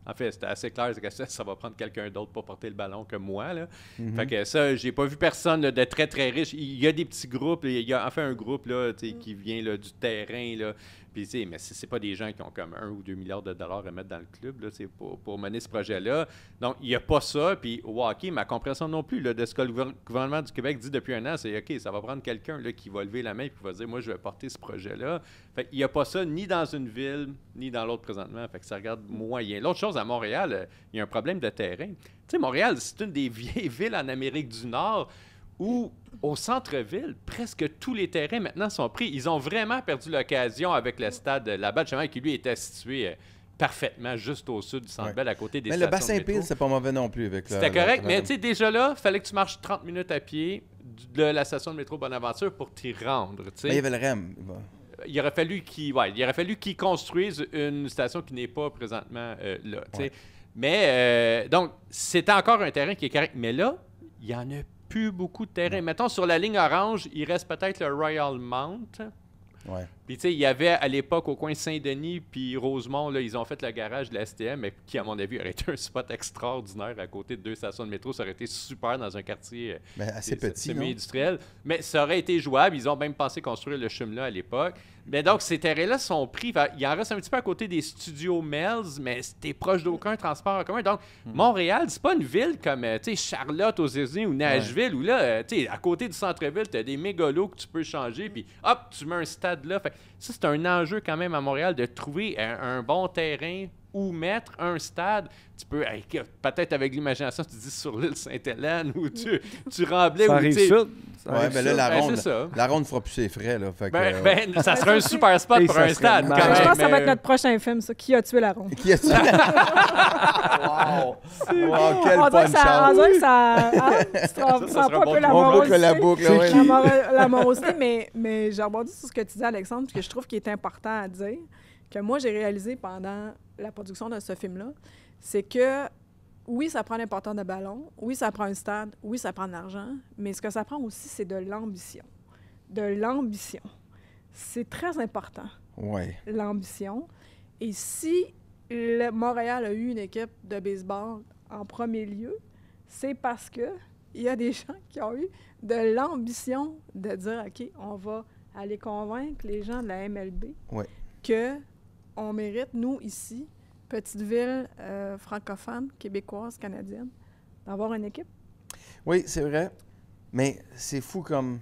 en fait, c'était assez clair, c'est que ça va prendre quelqu'un d'autre pour porter le ballon que moi. Là. Fait que ça, j'ai pas vu personne là, de très, très riche. Il y a des petits groupes. Il y a en fait un groupe là, tu sais, qui vient là, du terrain. Là. Puis, tu sais, mais c'est pas des gens qui ont comme 1 ou 2 milliards de dollars à mettre dans le club là, tu sais, pour mener ce projet-là. Donc, il n'y a pas ça. Puis, au hockey, ma compréhension non plus là, de ce que le gouvernement du Québec dit depuis un an, c'est OK, ça va prendre quelqu'un là, qui va lever la main et qui va dire moi, je vais porter ce projet-là. Fait qu'il n'y a pas ça ni dans une ville, ni dans l'autre présentement. Fait que ça regarde moyen. L'autre chose, à Montréal, il y a un problème de terrain. Tu sais, Montréal, c'est une des vieilles villes en Amérique du Nord où, au centre-ville, presque tous les terrains maintenant sont pris. Ils ont vraiment perdu l'occasion avec le stade là-bas, justement, qui lui était situé parfaitement juste au sud du Centre Bell, à côté des Mais le stations bassin de métro. pile, c'est pas mauvais non plus. Avec C'était correct, mais tu sais, déjà là, il fallait que tu marches 30 minutes à pied de la station de métro Bonaventure pour t'y rendre. tu sais. Mais il y avait le REM. Il aurait fallu qu'ils construisent une station qui n'est pas présentement là. tu sais. Ouais. Mais, donc, c'est encore un terrain qui est correct. Mais là, il n'y en a plus beaucoup de terrain. Mettons, sur la ligne orange, il reste peut-être le Royal Mount. Ouais. Puis, tu sais, il y avait à l'époque au coin Saint-Denis puis Rosemont, là, ils ont fait le garage de la STM, mais qui, à mon avis, aurait été un spot extraordinaire à côté de 2 stations de métro. Ça aurait été super dans un quartier assez petit, semi-industriel. Mais ça aurait été jouable. Ils ont même pensé construire le CHUM-là à l'époque. Mais donc, ces terrains-là sont pris. Il en reste un petit peu à côté des studios Melz, mais c'était proche d'aucun transport en commun. Donc, Montréal, c'est pas une ville comme Charlotte aux États-Unis ou Nashville, où là, à côté du centre-ville, tu as des mégalos que tu peux changer, puis hop, tu mets un stade là. Fait, ça, c'est un enjeu quand même à Montréal de trouver un bon terrain où mettre un stade. Tu peux, peut-être avec l'imagination, tu dis sur l'île Sainte-Hélène ou tu Remblais. Ça arrive sud. Ouais, ben là, la ronde ça. fera plus ses frais. Là, fait que, ça serait un super spot pour un stade. Je pense que ça va être notre prochain film, ça. Qui a tué la ronde? Qui a tué Wow! Quel on dirait que ça... ça pas un peu la On morosité. boucle la boucle. La morosité, mais j'ai rebondis sur ce que tu dis, Alexandre, parce que je trouve qu'il est important à dire, que moi, j'ai réalisé pendant la production de ce film-là, c'est que oui, ça prend l'importance de ballon, oui, ça prend un stade, oui, ça prend de l'argent, mais ce que ça prend aussi, c'est de l'ambition. De l'ambition. C'est très important. Oui. L'ambition. Et si Montréal a eu une équipe de baseball en premier lieu, c'est parce que il y a des gens qui ont eu de l'ambition de dire, OK, on va aller convaincre les gens de la MLB qu'on mérite, nous, ici, petite ville francophone, québécoise, canadienne, d'avoir une équipe. Oui, c'est vrai. Mais c'est fou comme...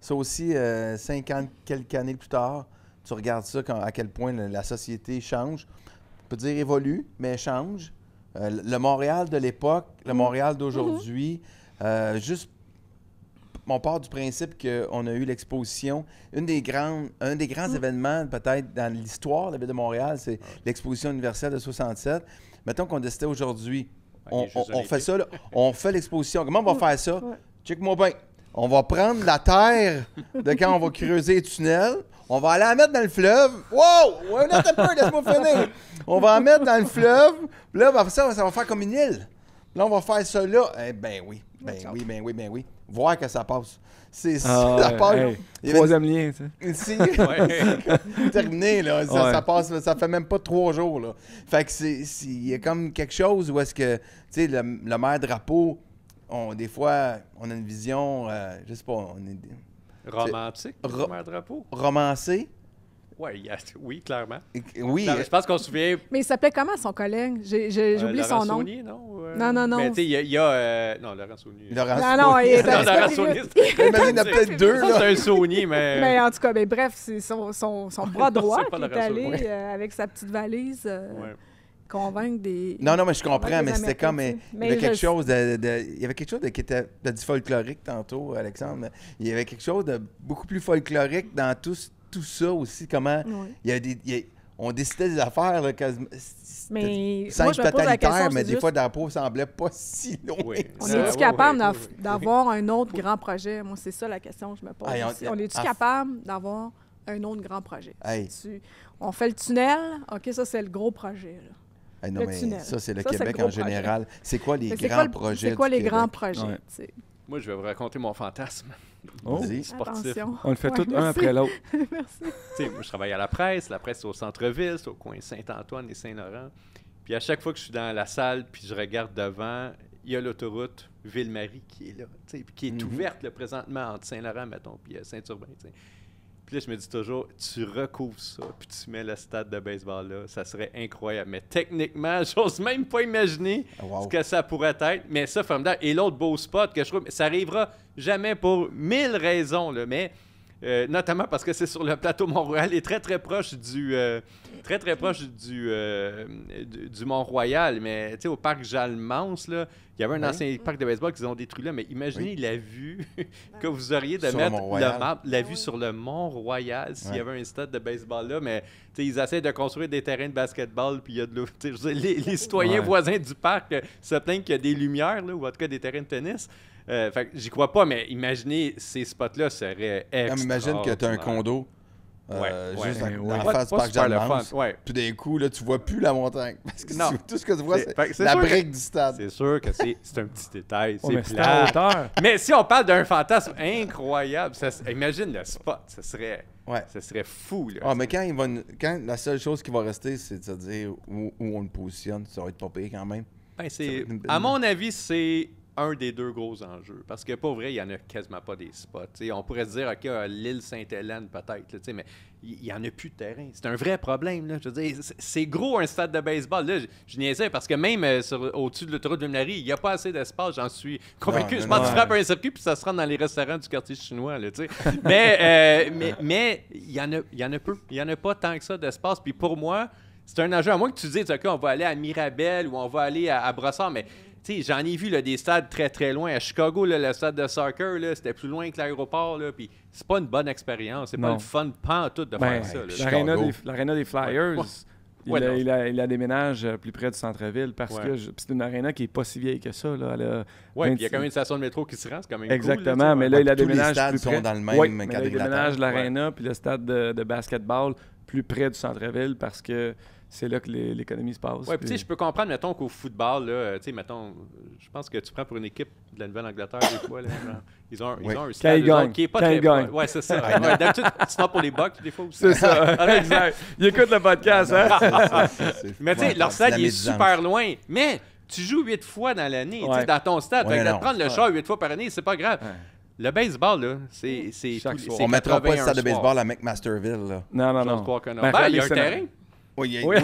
Ça aussi, 50 quelques années plus tard, tu regardes ça, à quel point la société change. On peut dire évolue, mais change. Le Montréal de l'époque, le Montréal d'aujourd'hui, juste... On part du principe qu'on a eu l'exposition. Un des grands événements, peut-être, dans l'histoire de la ville de Montréal, c'est l'exposition universelle de 67. Mettons qu'on décidait aujourd'hui, on fait ça, là, on fait l'exposition. Comment on va faire ça? Check-moi bien. On va prendre la terre de quand on va creuser les tunnels, on va aller la mettre dans le fleuve. Wow! Ouais, là, t'as peur, laisse-moi finir. On va la mettre dans le fleuve. Là, ça va faire comme une île. Là, on va faire ça là. Eh ben oui. Ben oui. Voir que ça passe. C'est ça passe. Troisième lien, tu sais. Terminé, là. Ça passe, ça fait même pas 3 jours, là. Fait que il y a comme quelque chose où est-ce que, tu sais, le maire Drapeau, des fois, on a une vision, je sais pas, on est... Romantique, le maire Drapeau? Romancé. Oui, clairement. Oui. Je pense qu'on se souvient... Mais il s'appelait comment, son collègue? J'ai oublié son nom. Saunier, non? Non. Mais tu sais, il y a... Non, Laurent Saunier. Non, il est... Laurent Saunier. Il y en a peut-être 2, là. C'est un Saunier, mais... Mais en tout cas, bref, c'est son bras droit qui est allé avec sa petite valise convaincre des... Non, mais je comprends, mais c'était comme... Il y avait quelque chose il y avait quelque chose qui était du folklorique tantôt, Alexandre. Il y avait quelque chose de beaucoup plus folklorique dans tout ça aussi, comment on décidait des affaires là, mais sans être totalitaire, mais des fois Drapeau semblait pas si loin. Oui. On est-tu capable d'avoir un autre grand projet? Moi, c'est ça la question que je me pose. On est-tu capable d'avoir un autre grand projet? On fait le tunnel, OK, ça c'est le gros projet. Là. Non, mais tunnel. Ça, c'est le Québec en général. C'est quoi les grands projets? C'est quoi les grands projets? Moi, je vais vous raconter mon fantasme. Sportif. On le fait tout un après l'autre. Merci. Moi, je travaille à la presse c'est au centre-ville, c'est au coin Saint-Antoine et Saint-Laurent. Puis à chaque fois que je suis dans la salle puis je regarde devant, il y a l'autoroute Ville-Marie qui est là, puis qui est ouverte là, présentement entre Saint-Laurent, mettons, puis Saint-Urbain. Puis là, je me dis toujours, tu recouvres ça, puis tu mets le stade de baseball là, ça serait incroyable. Mais techniquement, j'ose même pas imaginer ce que ça pourrait être. Mais ça, formidable. Et l'autre beau spot que je trouve, ça arrivera jamais pour 1000 raisons, là, mais notamment parce que c'est sur le plateau Mont-Royal et très proche du Mont-Royal. Mais tu sais, au parc Jalmance, là, il y avait un ancien parc de baseball qu'ils ont détruit là, mais imaginez la vue que vous auriez de mettre la vue sur le Mont-Royal s'il y avait un stade de baseball là. Mais ils essaient de construire des terrains de basketball, puis il y a de l'eau. Les citoyens voisins du parc se plaignent qu'il y a des lumières, là, ou en tout cas des terrains de tennis. Fait que j'y crois pas, mais imaginez ces spots-là seraient extraordinaires. Imagine que tu as un condo juste en ouais. face du Pas parc super le Jeanne-Mance. fun. Ouais. Puis d'un coup, là, tu vois plus la montagne. Parce que Non. tout ce que tu vois, Fait que c'est c'est la sûr que- brique du stade. C'est sûr que c'est un petit détail, Ouais, mais c'est c'est en plat. hauteur. Mais si on parle d'un fantasme incroyable, imagine le spot, ça serait fou. Là. Ah, mais quand la seule chose qui va rester, c'est de se dire où on le positionne, ça va être pas payé quand même. Ben, Ça va être une belle- à mon avis, c'est un des deux gros enjeux. Parce que, pour vrai, il n'y en a quasiment pas des spots. T'sais, on pourrait se dire, OK, à l'île Sainte-Hélène, peut-être, là, mais il n'y en a plus de terrain. C'est un vrai problème. Là. Je veux dire, c'est gros un stade de baseball. Là, je niaisais parce que même au-dessus de l'autoroute de Ville-Marie, il n'y a pas assez d'espace, j'en suis convaincu. Non, Je non, pense que tu non. frappes un circuit puis ça se rend dans les restaurants du quartier chinois. Là, mais il y en a peu. Il n'y en a pas tant que ça d'espace. Puis pour moi, c'est un enjeu. À moins que tu dises, OK, on va aller à Mirabel ou on va aller à Brossard, mais tu sais, j'en ai vu là, des stades très, très loin. À Chicago, là, le stade de soccer, là, c'était plus loin que l'aéroport. Là, puis c'est pas une bonne expérience. C'est pas Non. le fun pantoute de Ben, faire ça. Là. Chicago. L'aréna des Flyers, Ouais, non. il a déménage plus près du centre-ville parce que c'est une aréna qui est pas si vieille que ça. Là. Elle a Ouais, 20 puis il y a quand même une station de métro qui se rend. C'est quand même Exactement, cool, là, mais là, il a Tous les déménage stades plus sont près. dans le même Oui, mais là, il quadrilatère. déménage l'aréna puis le stade de basketball plus près du centre-ville parce que c'est là que l'économie se passe. Ouais, puis tu sais, je peux comprendre, mettons, qu'au football, là, tu sais, mettons, je pense que tu prends pour une équipe de la Nouvelle-Angleterre, des fois, là, genre, ils ont Oui. un Quand stade ils eux autres, gagnent. qui est pas Quand très ils gagnent. Ouais, c'est ça. Ouais, d'habitude, sinon pour les Bucks, des fois aussi. C'est ça, exact. Il écoute le podcast, hein? Mais tu sais, leur stade, il est super loin. Mais tu joues 8 fois dans l'année, tu sais, Ouais. dans ton stade. Ouais, Fait que de non. prendre le char 8 fois par année, c'est pas grave. Ouais. Le baseball, là, c'est Chaque tous- soir. c'est On mettra pas le 81 stade de soirs. baseball à McMasterville. Là. Non, non, J'ose non. croire que non. Ben, Ben, il y a un regarde les terrain. Oui, Oui.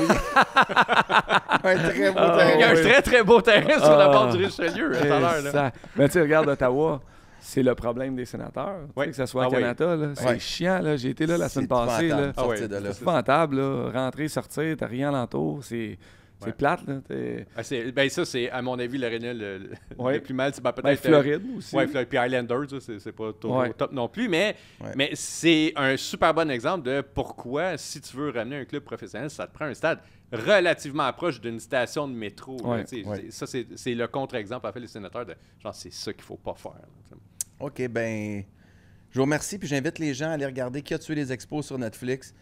un très beau Ah, terrain. Il y a un oui. très, très beau terrain sur la Ah. bord du Richelieu, tout à l'heure. là. Ça. Mais tu sais, regarde Ottawa, c'est le problème des sénateurs. Tu Ouais. sais, que ce soit à Ah oui. Canada, là, c'est Ouais. chiant. Là. J'ai été là la semaine C'est passée. Là. épouvantable de Ah ouais, sortir de là. C'est épouvantable, là. Rentrer, sortir, t'as rien alentour. C'est Ouais. plate. Là. T'es- Ah, ben ça, c'est, à mon avis, l'aréna Ouais. le plus mal. C'est peut-être Ben, Floride aussi. Ouais, Puis Islanders, ça, c'est pas trop Ouais. top non plus, mais, Ouais. mais c'est un super bon exemple de pourquoi, si tu veux ramener un club professionnel, ça te prend un stade relativement proche d'une station de métro. là, Ouais. tu sais. Ouais. Ça, c'est le contre-exemple, en fait, les sénateurs, de genre, c'est ça qu'il faut pas faire. là, tu sais. OK, ben, je vous remercie. Puis j'invite les gens à aller regarder Qui a tué les expos sur Netflix.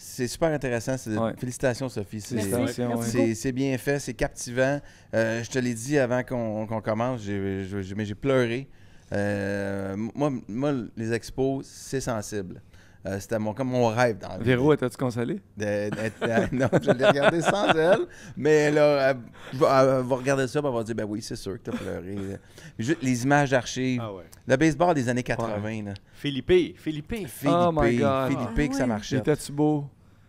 C'est super intéressant. Ouais. Félicitations, Sophie. C'est- Merci. Félicitations, Merci ouais. beaucoup. C'est bien fait, c'est captivant. Je te l'ai dit avant qu'on commence, mais j'ai pleuré. Moi, les expos, c'est sensible. C'était comme mon rêve dans la vie. Véro, étais-tu consolé? Non, je l'ai regardé sans elle, mais là, elle va regarder ça et elle va dire, ben oui, c'est sûr que t'as pleuré. Juste les images d'archives. Ah ouais. Le baseball des années 80, là. Philippe. Philippe, Oh my God. Philippe, que ça Ah ouais. marchait. Était-tu beau?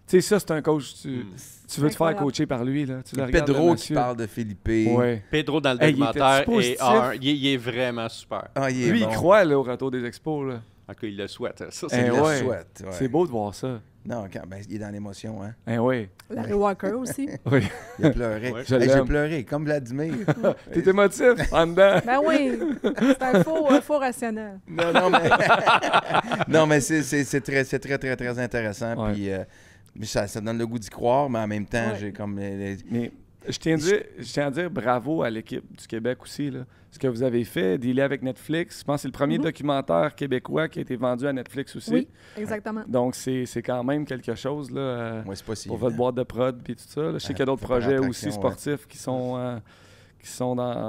Tu sais, ça, c'est un coach. Tu veux te faire Incroyable. coacher par lui. Là. Tu le regardes, le Pedro qui monsieur. parle de Philippe. Ouais. Pedro, dans le Hey, il documentaire, était-tu positif? il est vraiment super. Ah, il est Lui, bon. il croit là, au retour des expos. Là. En tout cas, il le souhaite. Ça, Eh c'est Il bien. le ouais. souhaite, ouais. C'est beau de voir ça. Non, il est dans l'émotion, hein. Eh oui. Larry Walker aussi. Oui. Il a pleuré. Ouais. Je Hey, j'ai l'aime. pleuré, comme Vladimir. T'es émotif en dedans. Ben oui, c'est un faux rationnel. Non, mais c'est très intéressant. Ouais. Puis ça donne le goût d'y croire, mais en même temps, Ouais. j'ai comme... Mais je tiens à dire bravo à l'équipe du Québec aussi. Là. Ce que vous avez fait, dealer avec Netflix. Je pense que c'est le premier documentaire québécois qui a été vendu à Netflix aussi. Oui, exactement. Donc, c'est quand même quelque chose là, Moi, c'est pas si pour votre évident. boîte de prod et tout ça. Là. Je sais qu'il y a d'autres faut faire projets attraction, aussi sportifs qui sont dans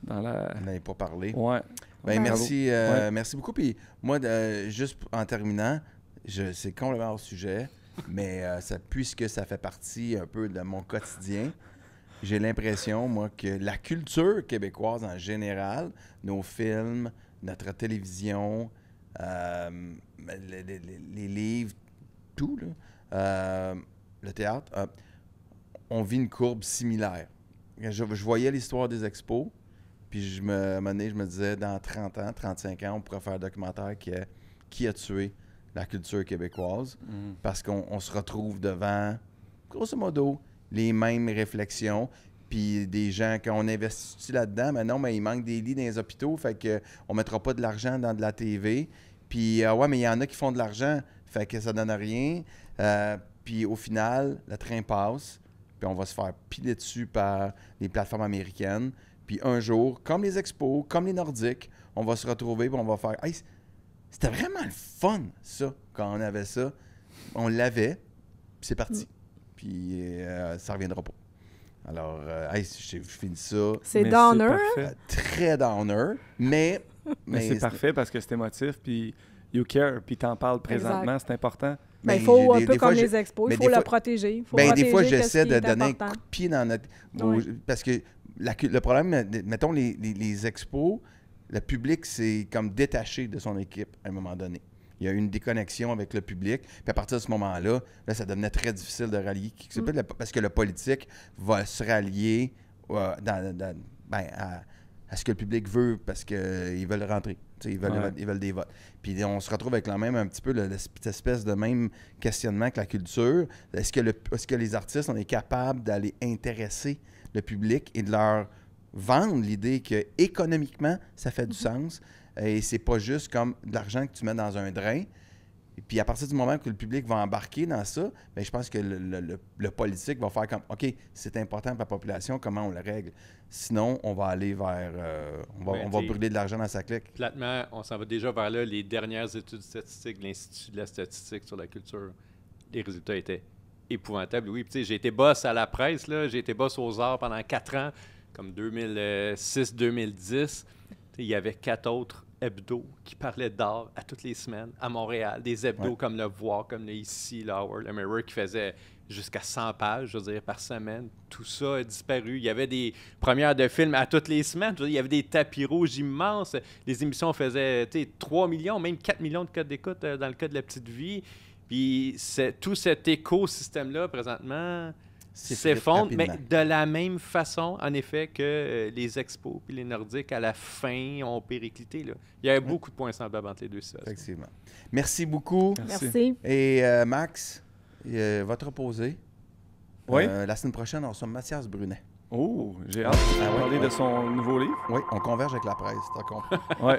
la... On n'avait pas parlé. Ouais. Ben, Bravo. merci, Ouais. merci beaucoup. Puis moi, juste en terminant, c'est complètement hors sujet, mais puisque ça fait partie un peu de mon quotidien, j'ai l'impression, moi, que la culture québécoise en général, nos films, notre télévision, les livres, tout, là, le théâtre, on vit une courbe similaire. Je voyais l'histoire des expos, puis à un moment donné, je me disais, dans 30 ans, 35 ans, on pourrait faire un documentaire qui a tué la culture québécoise, parce qu'on se retrouve devant, grosso modo, les mêmes réflexions, puis des gens, quand on investit là-dedans, mais non, mais il manque des lits dans les hôpitaux, fait qu'on ne mettra pas de l'argent dans de la TV, puis ouais, mais il y en a qui font de l'argent, fait que ça donne rien, puis au final, le train passe, puis on va se faire piler dessus par les plateformes américaines, puis un jour, comme les expos, comme les Nordiques, on va se retrouver, puis on va faire « Hey, c'était vraiment le fun, ça, quand on avait ça. » on l'avait, puis c'est parti. Puis ça ne reviendra pas. Alors, je finis ça. C'est downer, hein? parfait. Très downer, mais C'est parfait parce que c'est émotif, puis you care, puis t'en parles présentement, c'est important. Ben, il faut un peu des comme fois, les expos, il faut la protéger. Il faut des fois, protéger j'essaie qu'est-ce de qui est donner important. un coup de pied dans notre... Oui. Parce que le problème, mettons, les expos, le public s'est comme détaché de son équipe à un moment donné. Il y a eu une déconnexion avec le public. Puis à partir de ce moment-là, ça devenait très difficile de rallier. Parce que le politique va se rallier à ce que le public veut parce qu'ils veulent rentrer. Ils veulent des votes. Puis on se retrouve avec un petit peu cette espèce de même questionnement que la culture. Est-ce que les artistes, on est capable d'aller intéresser le public et de leur vendre l'idée que économiquement, ça fait du sens et c'est pas juste comme de l'argent que tu mets dans un drain. Et puis à partir du moment que le public va embarquer dans ça, bien, je pense que le politique va faire comme OK, c'est important pour la population, comment on le règle. Sinon, on va aller vers on va brûler de l'argent dans sa clique. Platement, on s'en va déjà vers là. Les dernières études statistiques de l'Institut de la statistique sur la culture, les résultats étaient épouvantables. Oui, puis j'ai été boss à la presse, là. J'ai été boss aux arts pendant 4 ans, comme 2006-2010. Il y avait 4 autres hebdos qui parlaient d'art à toutes les semaines à Montréal. Des hebdos comme Le Voir, comme le Ici, le Hour, le Mirror, qui faisaient jusqu'à 100 pages, je veux dire, par semaine. Tout ça a disparu. Il y avait des premières de films à toutes les semaines. Je veux dire, il y avait des tapis rouges immenses. Les émissions faisaient 3 millions, même 4 millions de codes d'écoute dans le cas de La Petite Vie. Puis tout cet écosystème-là, présentement, s'effondre, mais de la même façon, en effet, que les expos puis les Nordiques, à la fin, ont périclité. Là. Il y avait beaucoup de points semblables entre les deux. Effectivement. Merci beaucoup. Merci. Et Max, va te reposer. Oui. La semaine prochaine, on reçoit Mathias Brunet. Oh, j'ai hâte de parler de son nouveau livre. Oui, on converge avec la presse, t'as compris. Oui.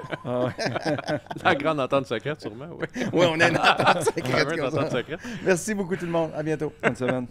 La grande entente secrète, sûrement, oui. Oui, on a une entente secrète. Une entente secrète. Merci beaucoup tout le monde. À bientôt. Bonne semaine.